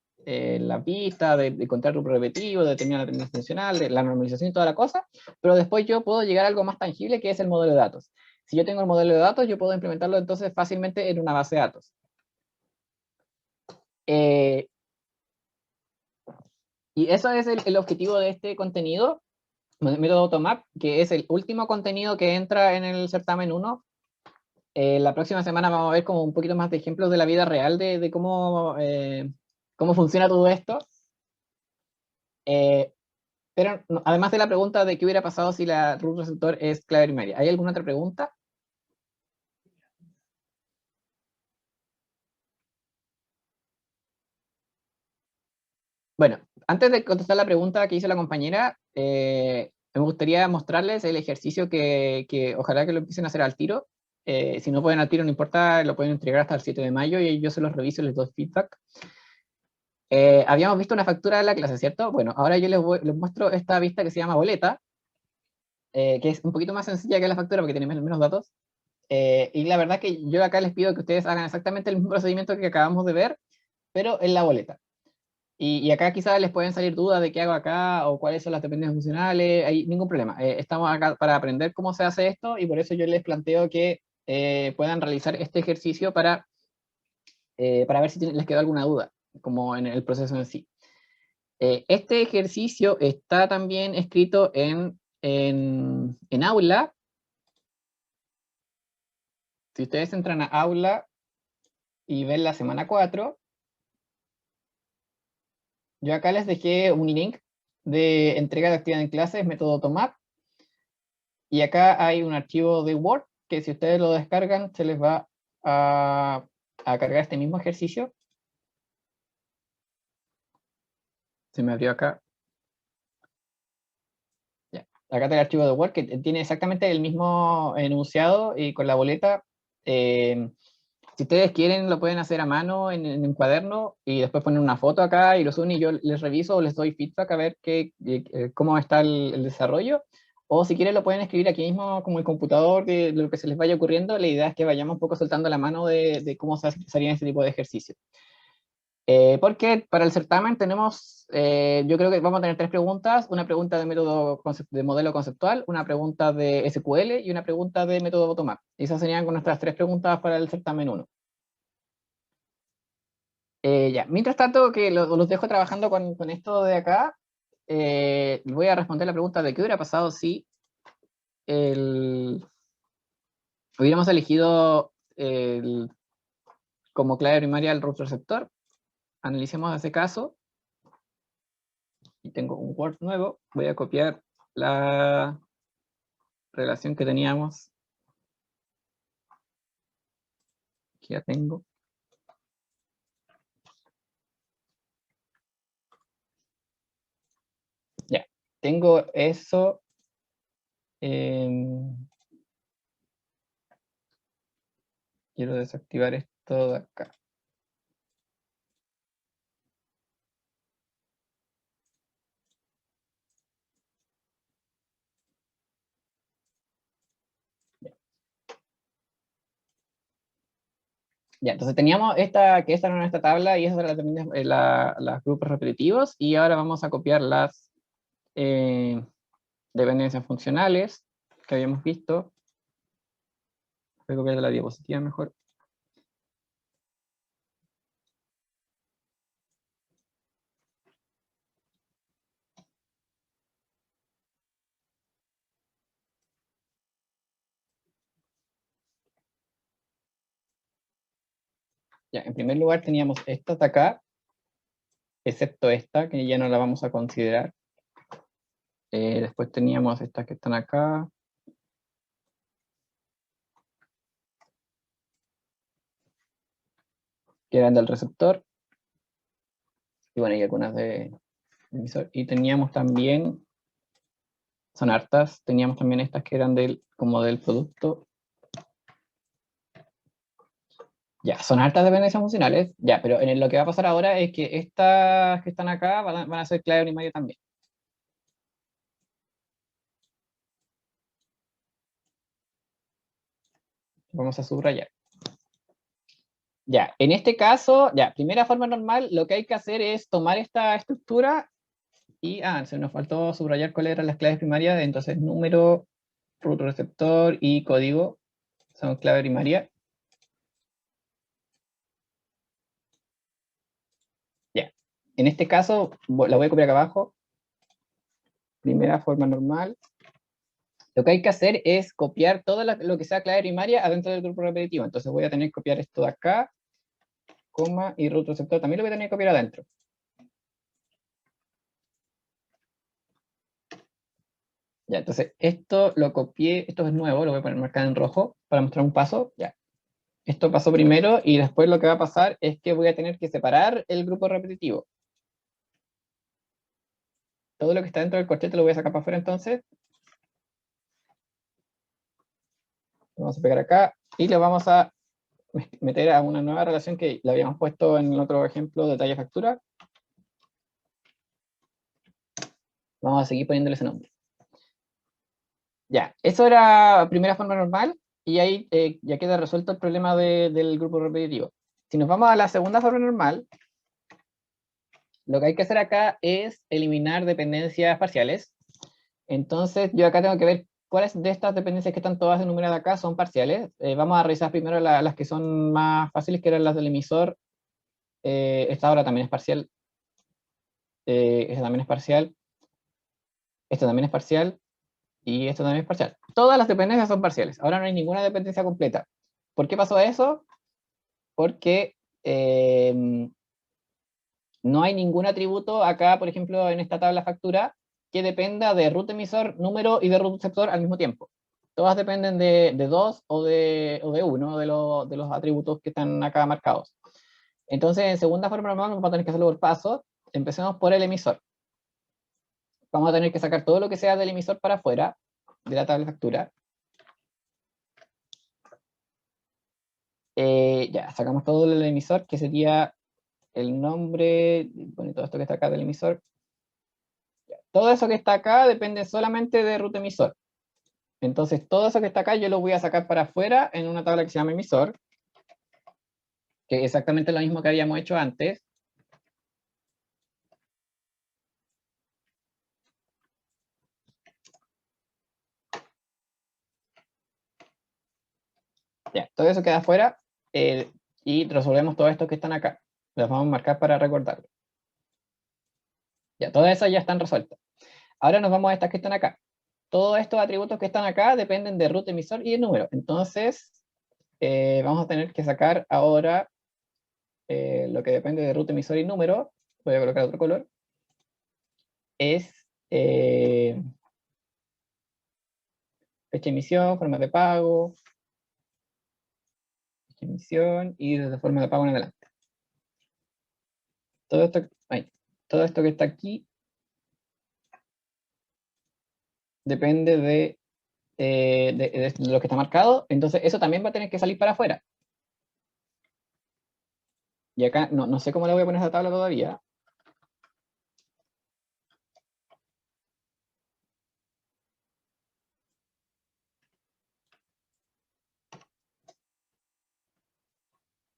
vista, de encontrar grupo repetitivo, de determinar la tendencia funcional, de la normalización y toda la cosa, pero después yo puedo llegar a algo más tangible, que es el modelo de datos. Si yo tengo el modelo de datos, yo puedo implementarlo entonces fácilmente en una base de datos. Y eso es el objetivo de este contenido, método AutoMap, que es el último contenido que entra en el certamen 1. La próxima semana vamos a ver como un poquito más de ejemplos de la vida real de cómo funciona todo esto. Pero además de la pregunta de qué hubiera pasado si la root receptor es clave primaria, ¿hay alguna otra pregunta? Bueno, antes de contestar la pregunta que hizo la compañera, me gustaría mostrarles el ejercicio que ojalá que lo empiecen a hacer al tiro. Si no pueden al tiro, no importa, lo pueden entregar hasta el 7 de mayo y yo se los reviso y les doy feedback. Habíamos visto una factura de la clase, ¿cierto? Bueno, ahora yo les muestro esta vista que se llama boleta, que es un poquito más sencilla que la factura porque tiene menos datos. Y la verdad que yo acá les pido que ustedes hagan exactamente el mismo procedimiento que acabamos de ver, pero en la boleta. Y acá quizás les pueden salir dudas de qué hago acá o cuáles son las dependencias funcionales, hay ningún problema. Estamos acá para aprender cómo se hace esto y por eso yo les planteo que puedan realizar este ejercicio para ver si les quedó alguna duda, como en el proceso en sí. Este ejercicio está también escrito en Aula. Si ustedes entran a Aula y ven la semana 4, yo acá les dejé un link de entrega de actividad en clases, método TOMAP, y acá hay un archivo de Word que si ustedes lo descargan se les va a cargar este mismo ejercicio. Se me abrió acá. Ya. Acá está el archivo de Word que tiene exactamente el mismo enunciado y con la boleta. Si ustedes quieren, lo pueden hacer a mano en un cuaderno y después poner una foto acá y lo suben y yo les reviso o les doy feedback a ver cómo está el desarrollo. O si quieren, lo pueden escribir aquí mismo como el computador, de lo que se les vaya ocurriendo. La idea es que vayamos un poco soltando la mano de cómo se harían este tipo de ejercicio. Porque para el certamen tenemos, yo creo que vamos a tener 3 preguntas, una pregunta de de modelo conceptual, una pregunta de SQL y una pregunta de método bottom-up. Esas serían con nuestras 3 preguntas para el certamen 1. Ya, mientras tanto que los dejo trabajando con esto de acá, voy a responder la pregunta de qué hubiera pasado si hubiéramos elegido como clave primaria el root receptor. Analicemos ese caso. Y tengo un Word nuevo. Voy a copiar la relación que teníamos. Que ya tengo. Ya, tengo eso. Quiero desactivar esto de acá. Ya, entonces teníamos que esta era nuestra tabla y esa era también los grupos repetitivos y ahora vamos a copiar las dependencias funcionales que habíamos visto. Voy a copiar de la diapositiva mejor. Ya, en primer lugar teníamos esta de acá, excepto esta, que ya no la vamos a considerar. Después teníamos estas que están acá. Que eran del receptor. Y bueno, hay algunas de emisor. Y teníamos también, son hartas, teníamos también estas que eran como del producto. Ya, son hartas dependencias funcionales. Ya, pero lo que va a pasar ahora es que estas que están acá van a ser clave primaria también. Vamos a subrayar. Ya, en este caso, ya, primera forma normal, lo que hay que hacer es tomar esta estructura y, se nos faltó subrayar cuáles eran las claves primarias, entonces número, root receptor y código son clave primaria. Ya, en este caso, la voy a copiar acá abajo. Primera forma normal. Lo que hay que hacer es copiar todo lo que sea clave primaria adentro del grupo repetitivo. Entonces voy a tener que copiar esto de acá, coma, y root receptor también lo voy a tener que copiar adentro. Ya, entonces esto lo copié, esto es nuevo, lo voy a poner marcado en rojo para mostrar un paso. Ya, esto pasó primero y después lo que va a pasar es que voy a tener que separar el grupo repetitivo. Todo lo que está dentro del corchete lo voy a sacar para afuera entonces vamos a pegar acá y lo vamos a meter a una nueva relación que la habíamos puesto en el otro ejemplo de talla factura. Vamos a seguir poniéndole ese nombre. Ya, eso era primera forma normal, y ahí ya queda resuelto el problema del grupo repetitivo. Si nos vamos a la segunda forma normal, lo que hay que hacer acá es eliminar dependencias parciales. Entonces yo acá tengo que ver cuáles de estas dependencias que están todas enumeradas acá son parciales. Vamos a revisar primero las que son más fáciles, que eran las del emisor. Esta ahora también es parcial. Esta también es parcial. Esta también es parcial. Y esto también es parcial. Todas las dependencias son parciales. Ahora no hay ninguna dependencia completa. ¿Por qué pasó eso? Porque no hay ningún atributo acá, por ejemplo, en esta tabla factura, que dependa de root emisor, número y de root receptor al mismo tiempo. Todas dependen de 2 o de 1 de los atributos que están acá marcados. Entonces, en segunda forma normal, vamos a tener que hacerlo por pasos. Empecemos por el emisor. Vamos a tener que sacar todo lo que sea del emisor para afuera de la tabla factura. Ya, sacamos todo del emisor, que sería el nombre, bueno, todo esto que está acá del emisor. Ya, todo eso que está acá depende solamente de root emisor. Entonces, todo eso que está acá yo lo voy a sacar para afuera en una tabla que se llama emisor, que es exactamente lo mismo que habíamos hecho antes. Ya, todo eso queda afuera, y resolvemos todo esto que están acá. Los vamos a marcar para recordarlo. Ya, todas esas ya están resueltas. Ahora nos vamos a estas que están acá. Todos estos atributos que están acá dependen de root emisor y de número. Entonces, vamos a tener que sacar ahora lo que depende de root emisor y número. Voy a colocar otro color. Es fecha de emisión, forma de pago, fecha de emisión y desde forma de pago en adelante. Todo esto que está aquí depende de lo que está marcado, entonces eso también va a tener que salir para afuera. Y acá no sé cómo le voy a poner esa tabla todavía.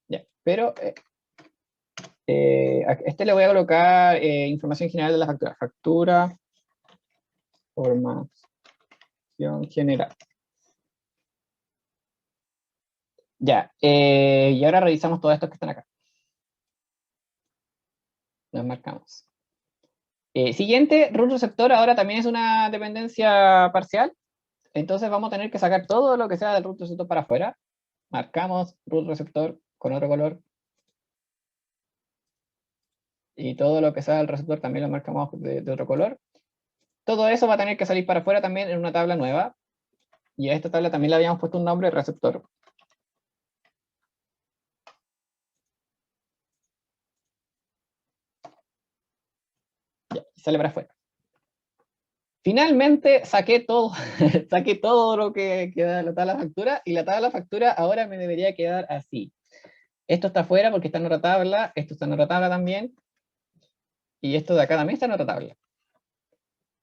Ya, pero a este le voy a colocar información general de la factura. Factura, formación general. Ya, y ahora revisamos todos estos que están acá. Los marcamos. Siguiente, root receptor ahora también es una dependencia parcial. Entonces vamos a tener que sacar todo lo que sea del root receptor para afuera. Marcamos root receptor con otro color. Y todo lo que sea del receptor también lo marcamos de otro color. Todo eso va a tener que salir para afuera también en una tabla nueva. Y a esta tabla también le habíamos puesto un nombre, receptor. Ya, sale para afuera. Finalmente saqué todo, saqué todo lo que queda de la tabla factura, y la tabla factura ahora me debería quedar así. Esto está afuera porque está en otra tabla, esto está en otra tabla también, y esto de acá también está en otra tabla.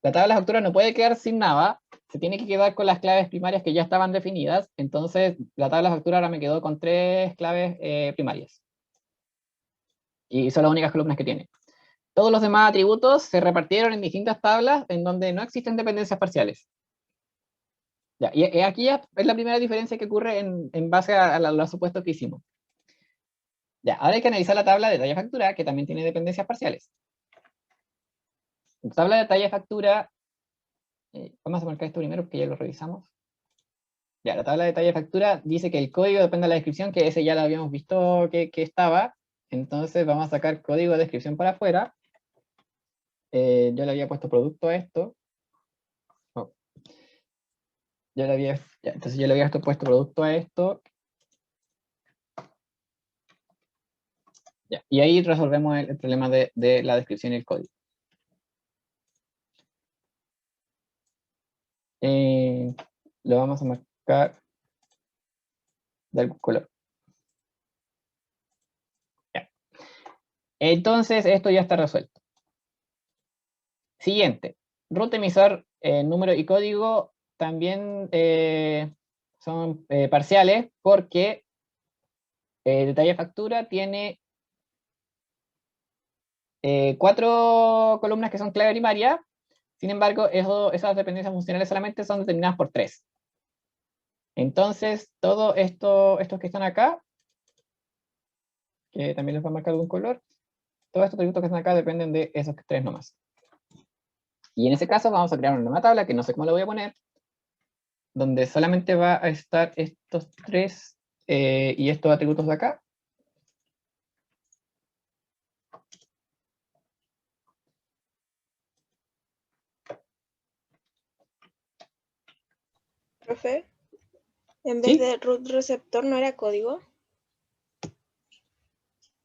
La tabla factura no puede quedar sin nada, se tiene que quedar con las claves primarias que ya estaban definidas, entonces la tabla factura ahora me quedó con 3 claves primarias. Y son las únicas columnas que tiene. Todos los demás atributos se repartieron en distintas tablas en donde no existen dependencias parciales. Ya, y aquí ya es la primera diferencia que ocurre en base a los supuestos que hicimos. Ya, ahora hay que analizar la tabla de talla factura, que también tiene dependencias parciales. La tabla de talla factura, vamos a marcar esto primero porque ya lo revisamos. Ya, la tabla de talla factura dice que el código depende de la descripción, que ese ya lo habíamos visto que estaba. Entonces vamos a sacar código de descripción para afuera. Yo le había puesto producto a esto. Oh, entonces yo le había puesto producto a esto. Ya, y ahí resolvemos el problema de la descripción y el código. Lo vamos a marcar de algún color. Ya. Entonces, esto ya está resuelto. Siguiente. Root emisor, número y código también son parciales porque detalle factura tiene 4 columnas que son clave primaria. Sin embargo, esas dependencias funcionales solamente son determinadas por 3. Entonces, todo estos que están acá, que también les voy a marcar de un color, todos estos atributos que están acá dependen de esos 3 nomás. Y en ese caso vamos a crear una nueva tabla, que no sé cómo la voy a poner, donde solamente va a estar estos 3 y estos atributos de acá. Profe, en vez ¿Sí? de root receptor no era código.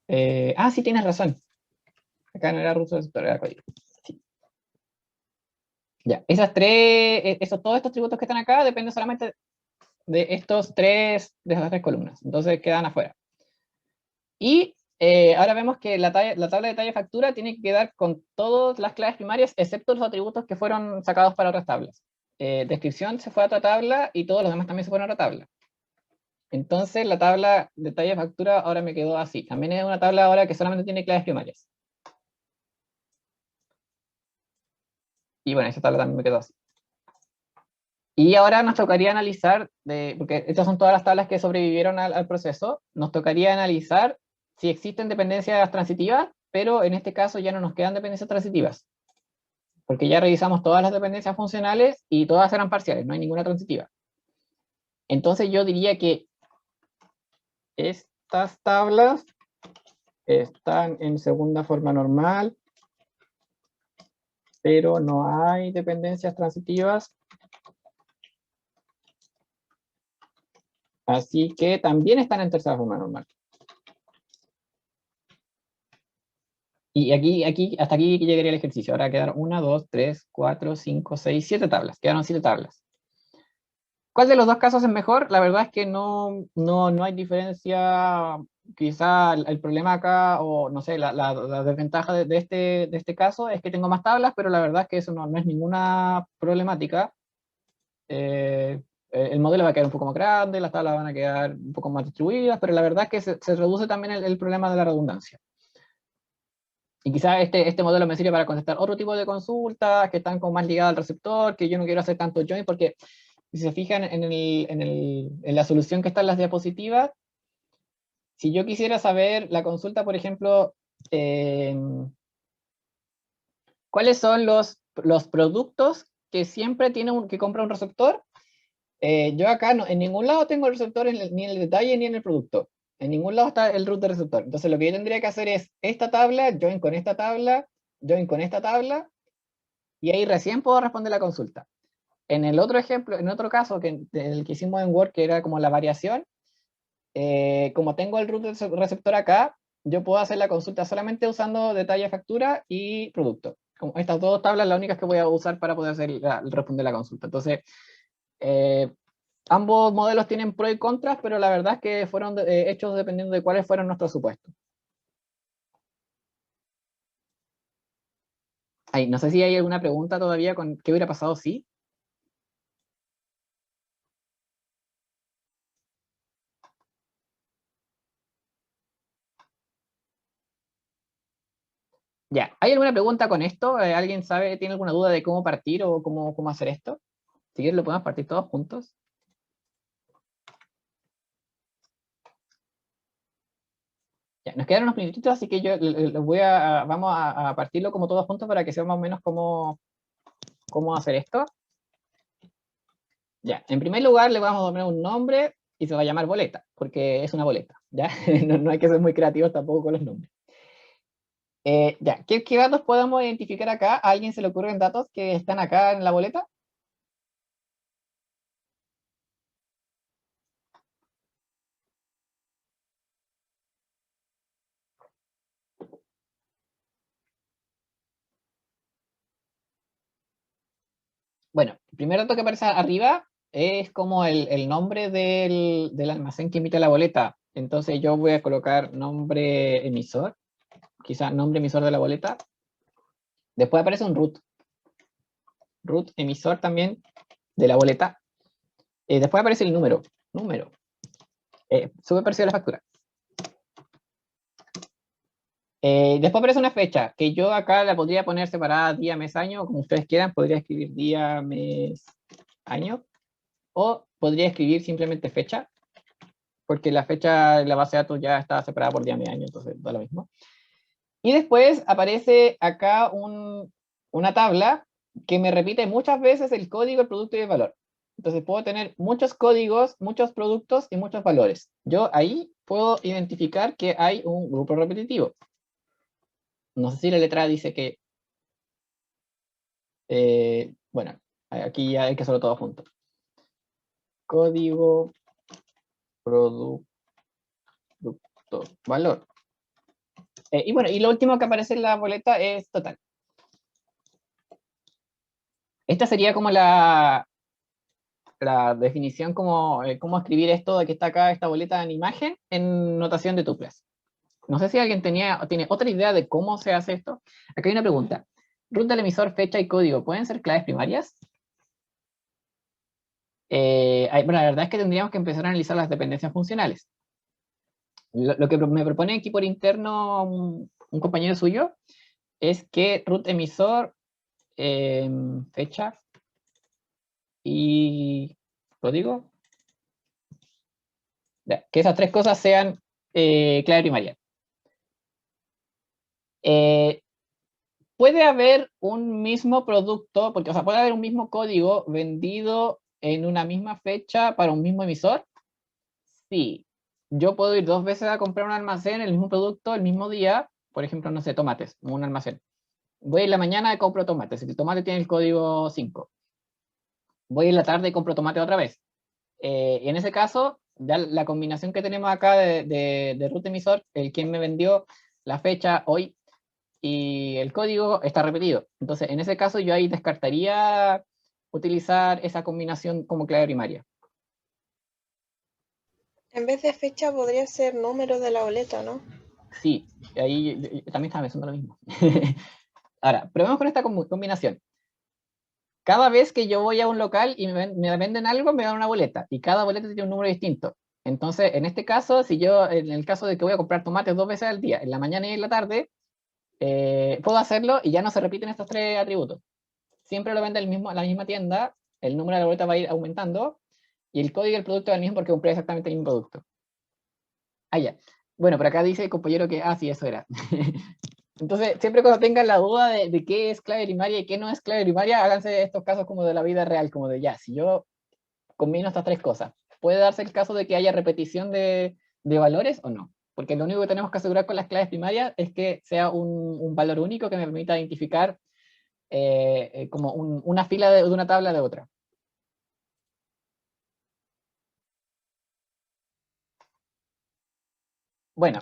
Sí, tienes razón. Acá no era ruso, era código. Sí. Ya, todos estos atributos que están acá dependen solamente de de esas 3 columnas. Entonces quedan afuera. Y ahora vemos que la tabla de talla factura tiene que quedar con todas las claves primarias, excepto los atributos que fueron sacados para otras tablas. Descripción se fue a otra tabla y todos los demás también se fueron a otra tabla. Entonces la tabla de talla factura ahora me quedó así. También es una tabla ahora que solamente tiene claves primarias. Y bueno, esa tabla también me quedó así. Y ahora nos tocaría analizar, porque estas son todas las tablas que sobrevivieron al proceso, nos tocaría analizar si existen dependencias transitivas, pero en este caso ya no nos quedan dependencias transitivas, porque ya revisamos todas las dependencias funcionales y todas eran parciales, no hay ninguna transitiva. Entonces yo diría que estas tablas están en segunda forma normal, pero no hay dependencias transitivas. Así que también están en tercera forma normal. Y hasta aquí llegaría el ejercicio. Ahora quedaron 1, 2, 3, 4, 5, 6, 7 tablas. Quedaron 7 tablas. ¿Cuál de los dos casos es mejor? La verdad es que no hay diferencia. Quizá el problema acá, o no sé, la desventaja de este caso es que tengo más tablas, pero la verdad es que eso no es ninguna problemática. El modelo va a quedar un poco más grande, las tablas van a quedar un poco más distribuidas, pero la verdad es que se reduce también el problema de la redundancia. Y quizás este modelo me sirve para contestar otro tipo de consultas que están como más ligadas al receptor, que yo no quiero hacer tanto join, porque si se fijan en la solución que está en las diapositivas, si yo quisiera saber la consulta, por ejemplo, cuáles son los productos que siempre que compra un receptor, yo acá en ningún lado tengo el receptor ni en el detalle ni en el producto. En ningún lado está el root de receptor. Entonces lo que yo tendría que hacer es esta tabla, join con esta tabla, join con esta tabla, y ahí recién puedo responder la consulta. En el otro ejemplo, en otro caso, el que hicimos en Word, que era como la variación, como tengo el root de receptor acá, yo puedo hacer la consulta solamente usando detalle, factura y producto. Como estas dos tablas las únicas que voy a usar para poder responder la consulta. Entonces, ambos modelos tienen pros y contras, pero la verdad es que fueron hechos dependiendo de cuáles fueron nuestros supuestos. No sé si hay alguna pregunta todavía con qué hubiera pasado si. Ya, ¿hay alguna pregunta con esto? ¿Alguien tiene alguna duda de cómo partir o cómo hacer esto? Si quieres lo podemos partir todos juntos. Ya, nos quedaron unos minutitos, así que yo vamos a partirlo como todos juntos para que sea más o menos cómo hacer esto. Ya, en primer lugar le vamos a poner un nombre y se va a llamar boleta, porque es una boleta, ¿ya? No hay que ser muy creativos tampoco con los nombres. Ya, ¿qué datos podemos identificar acá? ¿A alguien se le ocurren datos que están acá en la boleta? Bueno, el primer dato que aparece arriba es como el nombre del almacén que emite la boleta. Entonces yo voy a colocar nombre emisor, quizá nombre emisor de la boleta. Después aparece un root emisor también de la boleta. Después aparece el número. Súper parecido a la factura. Después aparece una fecha, que yo acá la podría poner separada día, mes, año, como ustedes quieran. Podría escribir día, mes, año. O podría escribir simplemente fecha, porque la fecha de la base de datos ya está separada por día, mes, año, entonces da lo mismo. Y después aparece acá una tabla que me repite muchas veces el código, el producto y el valor. Entonces puedo tener muchos códigos, muchos productos y muchos valores. Yo ahí puedo identificar que hay un grupo repetitivo. No sé si la letra dice que... bueno, aquí ya hay que hacerlo todo junto. Código, producto, valor. Y bueno, y lo último que aparece en la boleta es total. Esta sería como la definición, como cómo escribir esto de que está acá, esta boleta en imagen, en notación de tuplas. No sé si alguien tiene otra idea de cómo se hace esto. Acá hay una pregunta. Root del emisor, fecha y código, ¿pueden ser claves primarias? Bueno, la verdad es que tendríamos que empezar a analizar las dependencias funcionales. Lo que me propone aquí por interno un compañero suyo es que root emisor, fecha y código, que esas tres cosas sean clave primaria. Puede haber un mismo producto, porque, o sea, puede haber un mismo código vendido en una misma fecha para un mismo emisor. Sí, yo puedo ir 2 veces a comprar un almacén, el mismo producto, el mismo día, por ejemplo, no sé, tomates, un almacén. Voy en la mañana y compro tomates, el tomate tiene el código 5. Voy en la tarde y compro tomate otra vez. Y en ese caso, ya la combinación que tenemos acá de root emisor, el quien me vendió, la fecha, hoy, y el código está repetido. Entonces, en ese caso, yo ahí descartaría utilizar esa combinación como clave primaria. En vez de fecha podría ser número de la boleta, ¿no? Sí, ahí yo también estaba pensando lo mismo. Ahora, probemos con esta combinación. Cada vez que yo voy a un local y me venden algo, me dan una boleta. Y cada boleta tiene un número distinto. Entonces, en este caso, si yo, en el caso de que voy a comprar tomates 2 veces al día, en la mañana y en la tarde, puedo hacerlo y ya no se repiten estos tres atributos. Siempre lo vende la misma tienda, el número de la boleta va a ir aumentando y el código del producto es el mismo porque compré exactamente el mismo producto. Ah, ya. Bueno, por acá dice el compañero que, sí, eso era. Entonces, siempre cuando tengan la duda de qué es clave primaria y qué no es clave primaria, háganse estos casos como de la vida real, como de ya, si yo combino estas tres cosas, ¿puede darse el caso de que haya repetición de valores o no? Porque lo único que tenemos que asegurar con las claves primarias es que sea un valor único que me permita identificar como una fila de una tabla de otra. Bueno,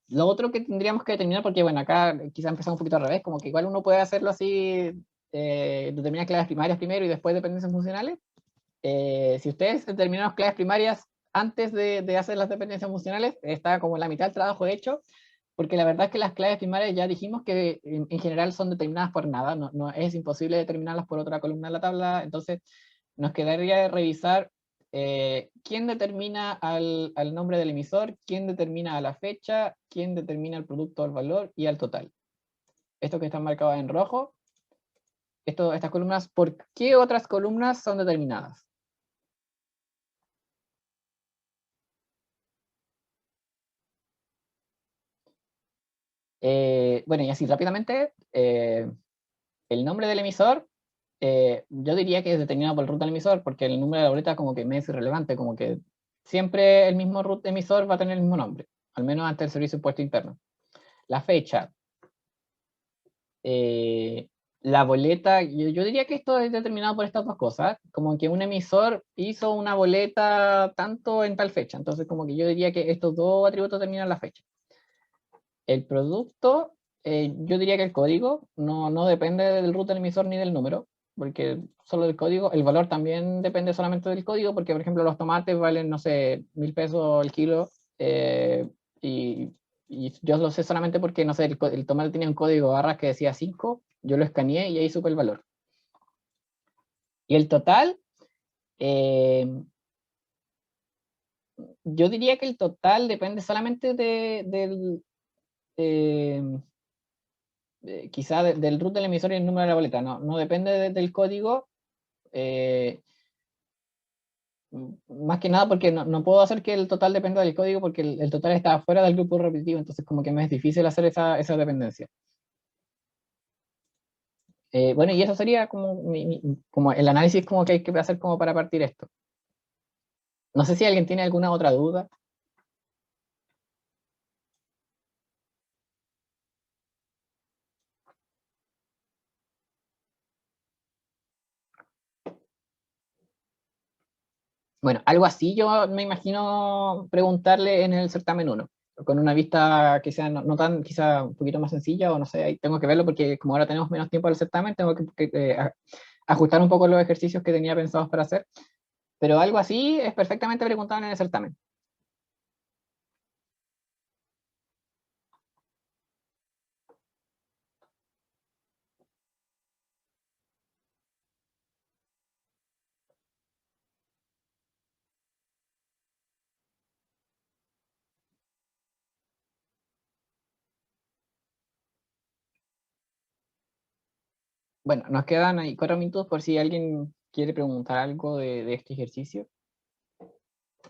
lo otro que tendríamos que determinar, porque bueno, acá quizá empezamos un poquito al revés, como que igual uno puede hacerlo así, determinar claves primarias primero y después dependencias funcionales. Si ustedes determinan las claves primarias antes de hacer las dependencias funcionales, está como la mitad del trabajo hecho, porque la verdad es que las claves primarias ya dijimos que en general son determinadas por nada, no es imposible determinarlas por otra columna de la tabla, entonces nos quedaría revisar quién determina al nombre del emisor, quién determina a la fecha, quién determina el producto al valor y al total. Estos que están marcados en rojo, estas columnas, ¿por qué otras columnas son determinadas? Bueno, y así rápidamente, el nombre del emisor, yo diría que es determinado por el root del emisor, porque el número de la boleta como que me es irrelevante, como que siempre el mismo root emisor va a tener el mismo nombre, al menos ante el servicio de impuesto interno. La fecha, la boleta, yo diría que esto es determinado por estas dos cosas, como que un emisor hizo una boleta tanto en tal fecha, entonces como que yo diría que estos dos atributos determinan la fecha. El producto, yo diría que el código no depende del root del emisor ni del número. porque solo el código, el valor también depende solamente del código, porque por ejemplo los tomates valen, no sé, 1.000 pesos el kilo, y, y yo lo sé solamente porque, no sé, el tomate tenía un código barras que decía 5, yo lo escaneé y ahí supe el valor. Y el total, eh, yo diría que el total depende solamente eh, quizá del root del emisor y el número de la boleta, no depende del código, eh, más que nada porque no puedo hacer que el total dependa del código porque el total está fuera del grupo repetitivo, entonces como que me es difícil hacer esa dependencia. Bueno, y eso sería como, como el análisis como que hay que hacer como para partir esto. No sé si alguien tiene alguna otra duda. Bueno, algo así yo me imagino preguntarle en el certamen 1, con una vista que sea no tan, quizá un poquito más sencilla, o no sé, ahí tengo que verlo porque como ahora tenemos menos tiempo del certamen, tengo que ajustar un poco los ejercicios que tenía pensados para hacer, pero algo así es perfectamente preguntable en el certamen. Bueno, nos quedan ahí 4 minutos por si alguien quiere preguntar algo de este ejercicio.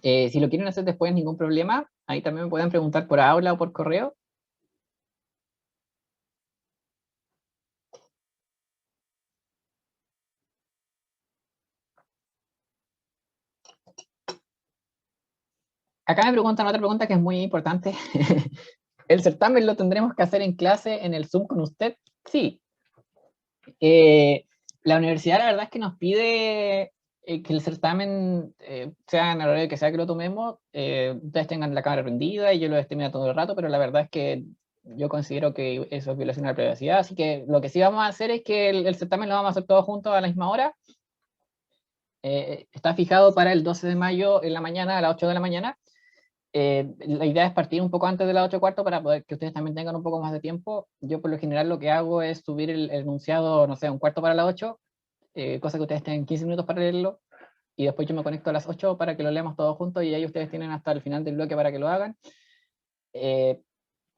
Si lo quieren hacer después, ningún problema. Ahí también me pueden preguntar por aula o por correo. Acá me preguntan otra pregunta que es muy importante. ¿El certamen lo tendremos que hacer en clase, en el Zoom con usted? Sí. La universidad la verdad es que nos pide que el certamen sea en el horario que sea que lo tomemos, ustedes tengan la cámara prendida y yo lo esté mirando todo el rato, pero la verdad es que yo considero que eso es violación de la privacidad, así que lo que sí vamos a hacer es que el certamen lo vamos a hacer todos juntos a la misma hora. Está fijado para el 12 de mayo en la mañana, a las 8 de la mañana. La idea es partir un poco antes de las 8:15 para poder que ustedes también tengan un poco más de tiempo. Yo por lo general lo que hago es subir el enunciado, no sé, un cuarto para las 8, cosa que ustedes tengan 15 minutos para leerlo, y después yo me conecto a las 8 para que lo leamos todos juntos y ahí ustedes tienen hasta el final del bloque para que lo hagan. Eh,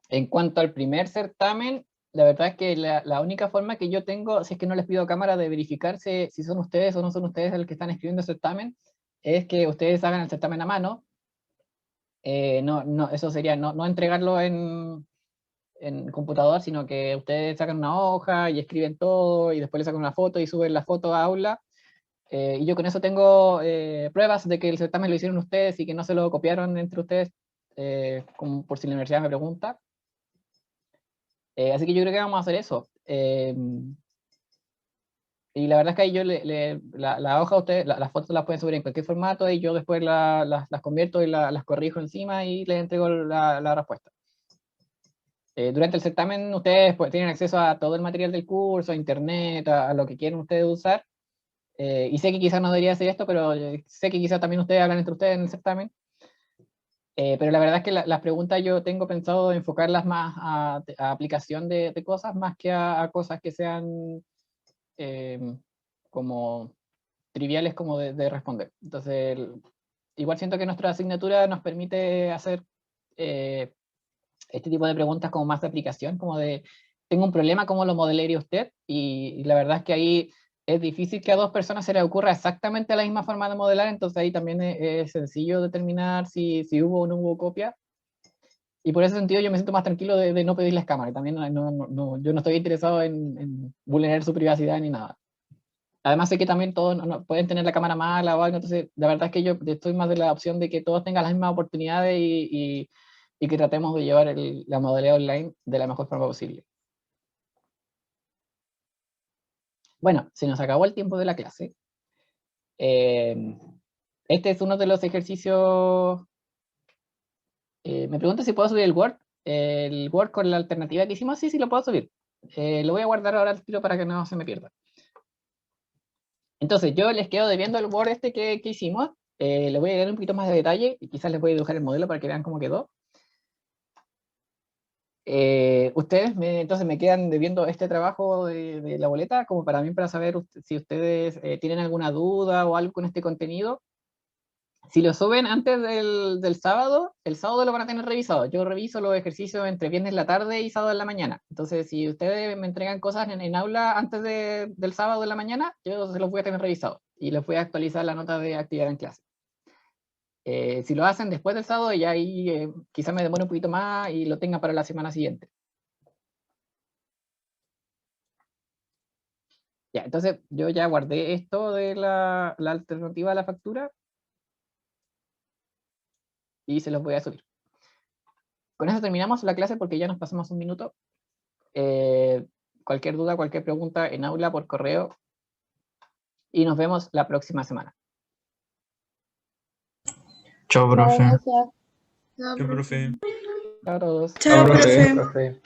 en cuanto al primer certamen, la verdad es que la única forma que yo tengo, si es que no les pido a cámara, de verificar si son ustedes o no son ustedes los que están escribiendo el certamen, es que ustedes hagan el certamen a mano. Eso sería no entregarlo en computador, sino que ustedes sacan una hoja y escriben todo y después le sacan una foto y suben la foto a aula. Y yo con eso tengo pruebas de que el certamen lo hicieron ustedes y que no se lo copiaron entre ustedes, como por si la universidad me pregunta. Así que yo creo que vamos a hacer eso. Y la verdad es que ahí yo la hoja, ustedes, las fotos las pueden subir en cualquier formato y yo después las convierto y las corrijo encima y les entrego la respuesta. Durante el certamen ustedes pues, tienen acceso a todo el material del curso, a internet, a lo que quieran ustedes usar. Y sé que quizás no debería hacer esto, pero sé que quizás también ustedes hablan entre ustedes en el certamen. Pero la verdad es que las preguntas yo tengo pensado enfocarlas más a aplicación de cosas, más que a cosas que sean eh, como triviales como de responder. Entonces, igual siento que nuestra asignatura nos permite hacer eh, este tipo de preguntas como más de aplicación, como de, tengo un problema, ¿cómo lo modelaría usted? Y la verdad es que ahí es difícil que a dos personas se les ocurra exactamente la misma forma de modelar, entonces ahí también es sencillo determinar si hubo o no hubo copia. Y por ese sentido yo me siento más tranquilo de no pedirles cámara. También yo no estoy interesado en vulnerar su privacidad ni nada. Además sé que también todos pueden tener la cámara mala o algo, entonces la verdad es que yo estoy más de la opción de que todos tengan las mismas oportunidades y que tratemos de llevar la modalidad online de la mejor forma posible. Bueno, se nos acabó el tiempo de la clase. Eh, este es uno de los ejercicios. Me pregunto si puedo subir el Word. El Word con la alternativa que hicimos, sí, sí lo puedo subir. Lo voy a guardar ahora al tiro para que no se me pierda. Entonces, yo les quedo debiendo el Word este que hicimos. Les voy a dar un poquito más de detalle y quizás les voy a dibujar el modelo para que vean cómo quedó. Ustedes entonces me quedan debiendo este trabajo de la boleta, como para mí, para saber si ustedes tienen alguna duda o algo con este contenido. Si lo suben antes del sábado, el sábado lo van a tener revisado. Yo reviso los ejercicios entre viernes en la tarde y sábado en la mañana. Entonces, si ustedes me entregan cosas en aula antes del sábado en la mañana, yo se los voy a tener revisados y les voy a actualizar la nota de actividad en clase. Si lo hacen después del sábado, ya ahí quizás me demore un poquito más y lo tenga para la semana siguiente. Ya, entonces yo ya guardé esto de la alternativa a la factura y se los voy a subir. Con eso terminamos la clase porque ya nos pasamos un minuto. Cualquier duda, cualquier pregunta en aula, por correo. Y nos vemos la próxima semana. Chao, profe. Gracias. Chao, profe. Chao a todos. Chao, profe. profe.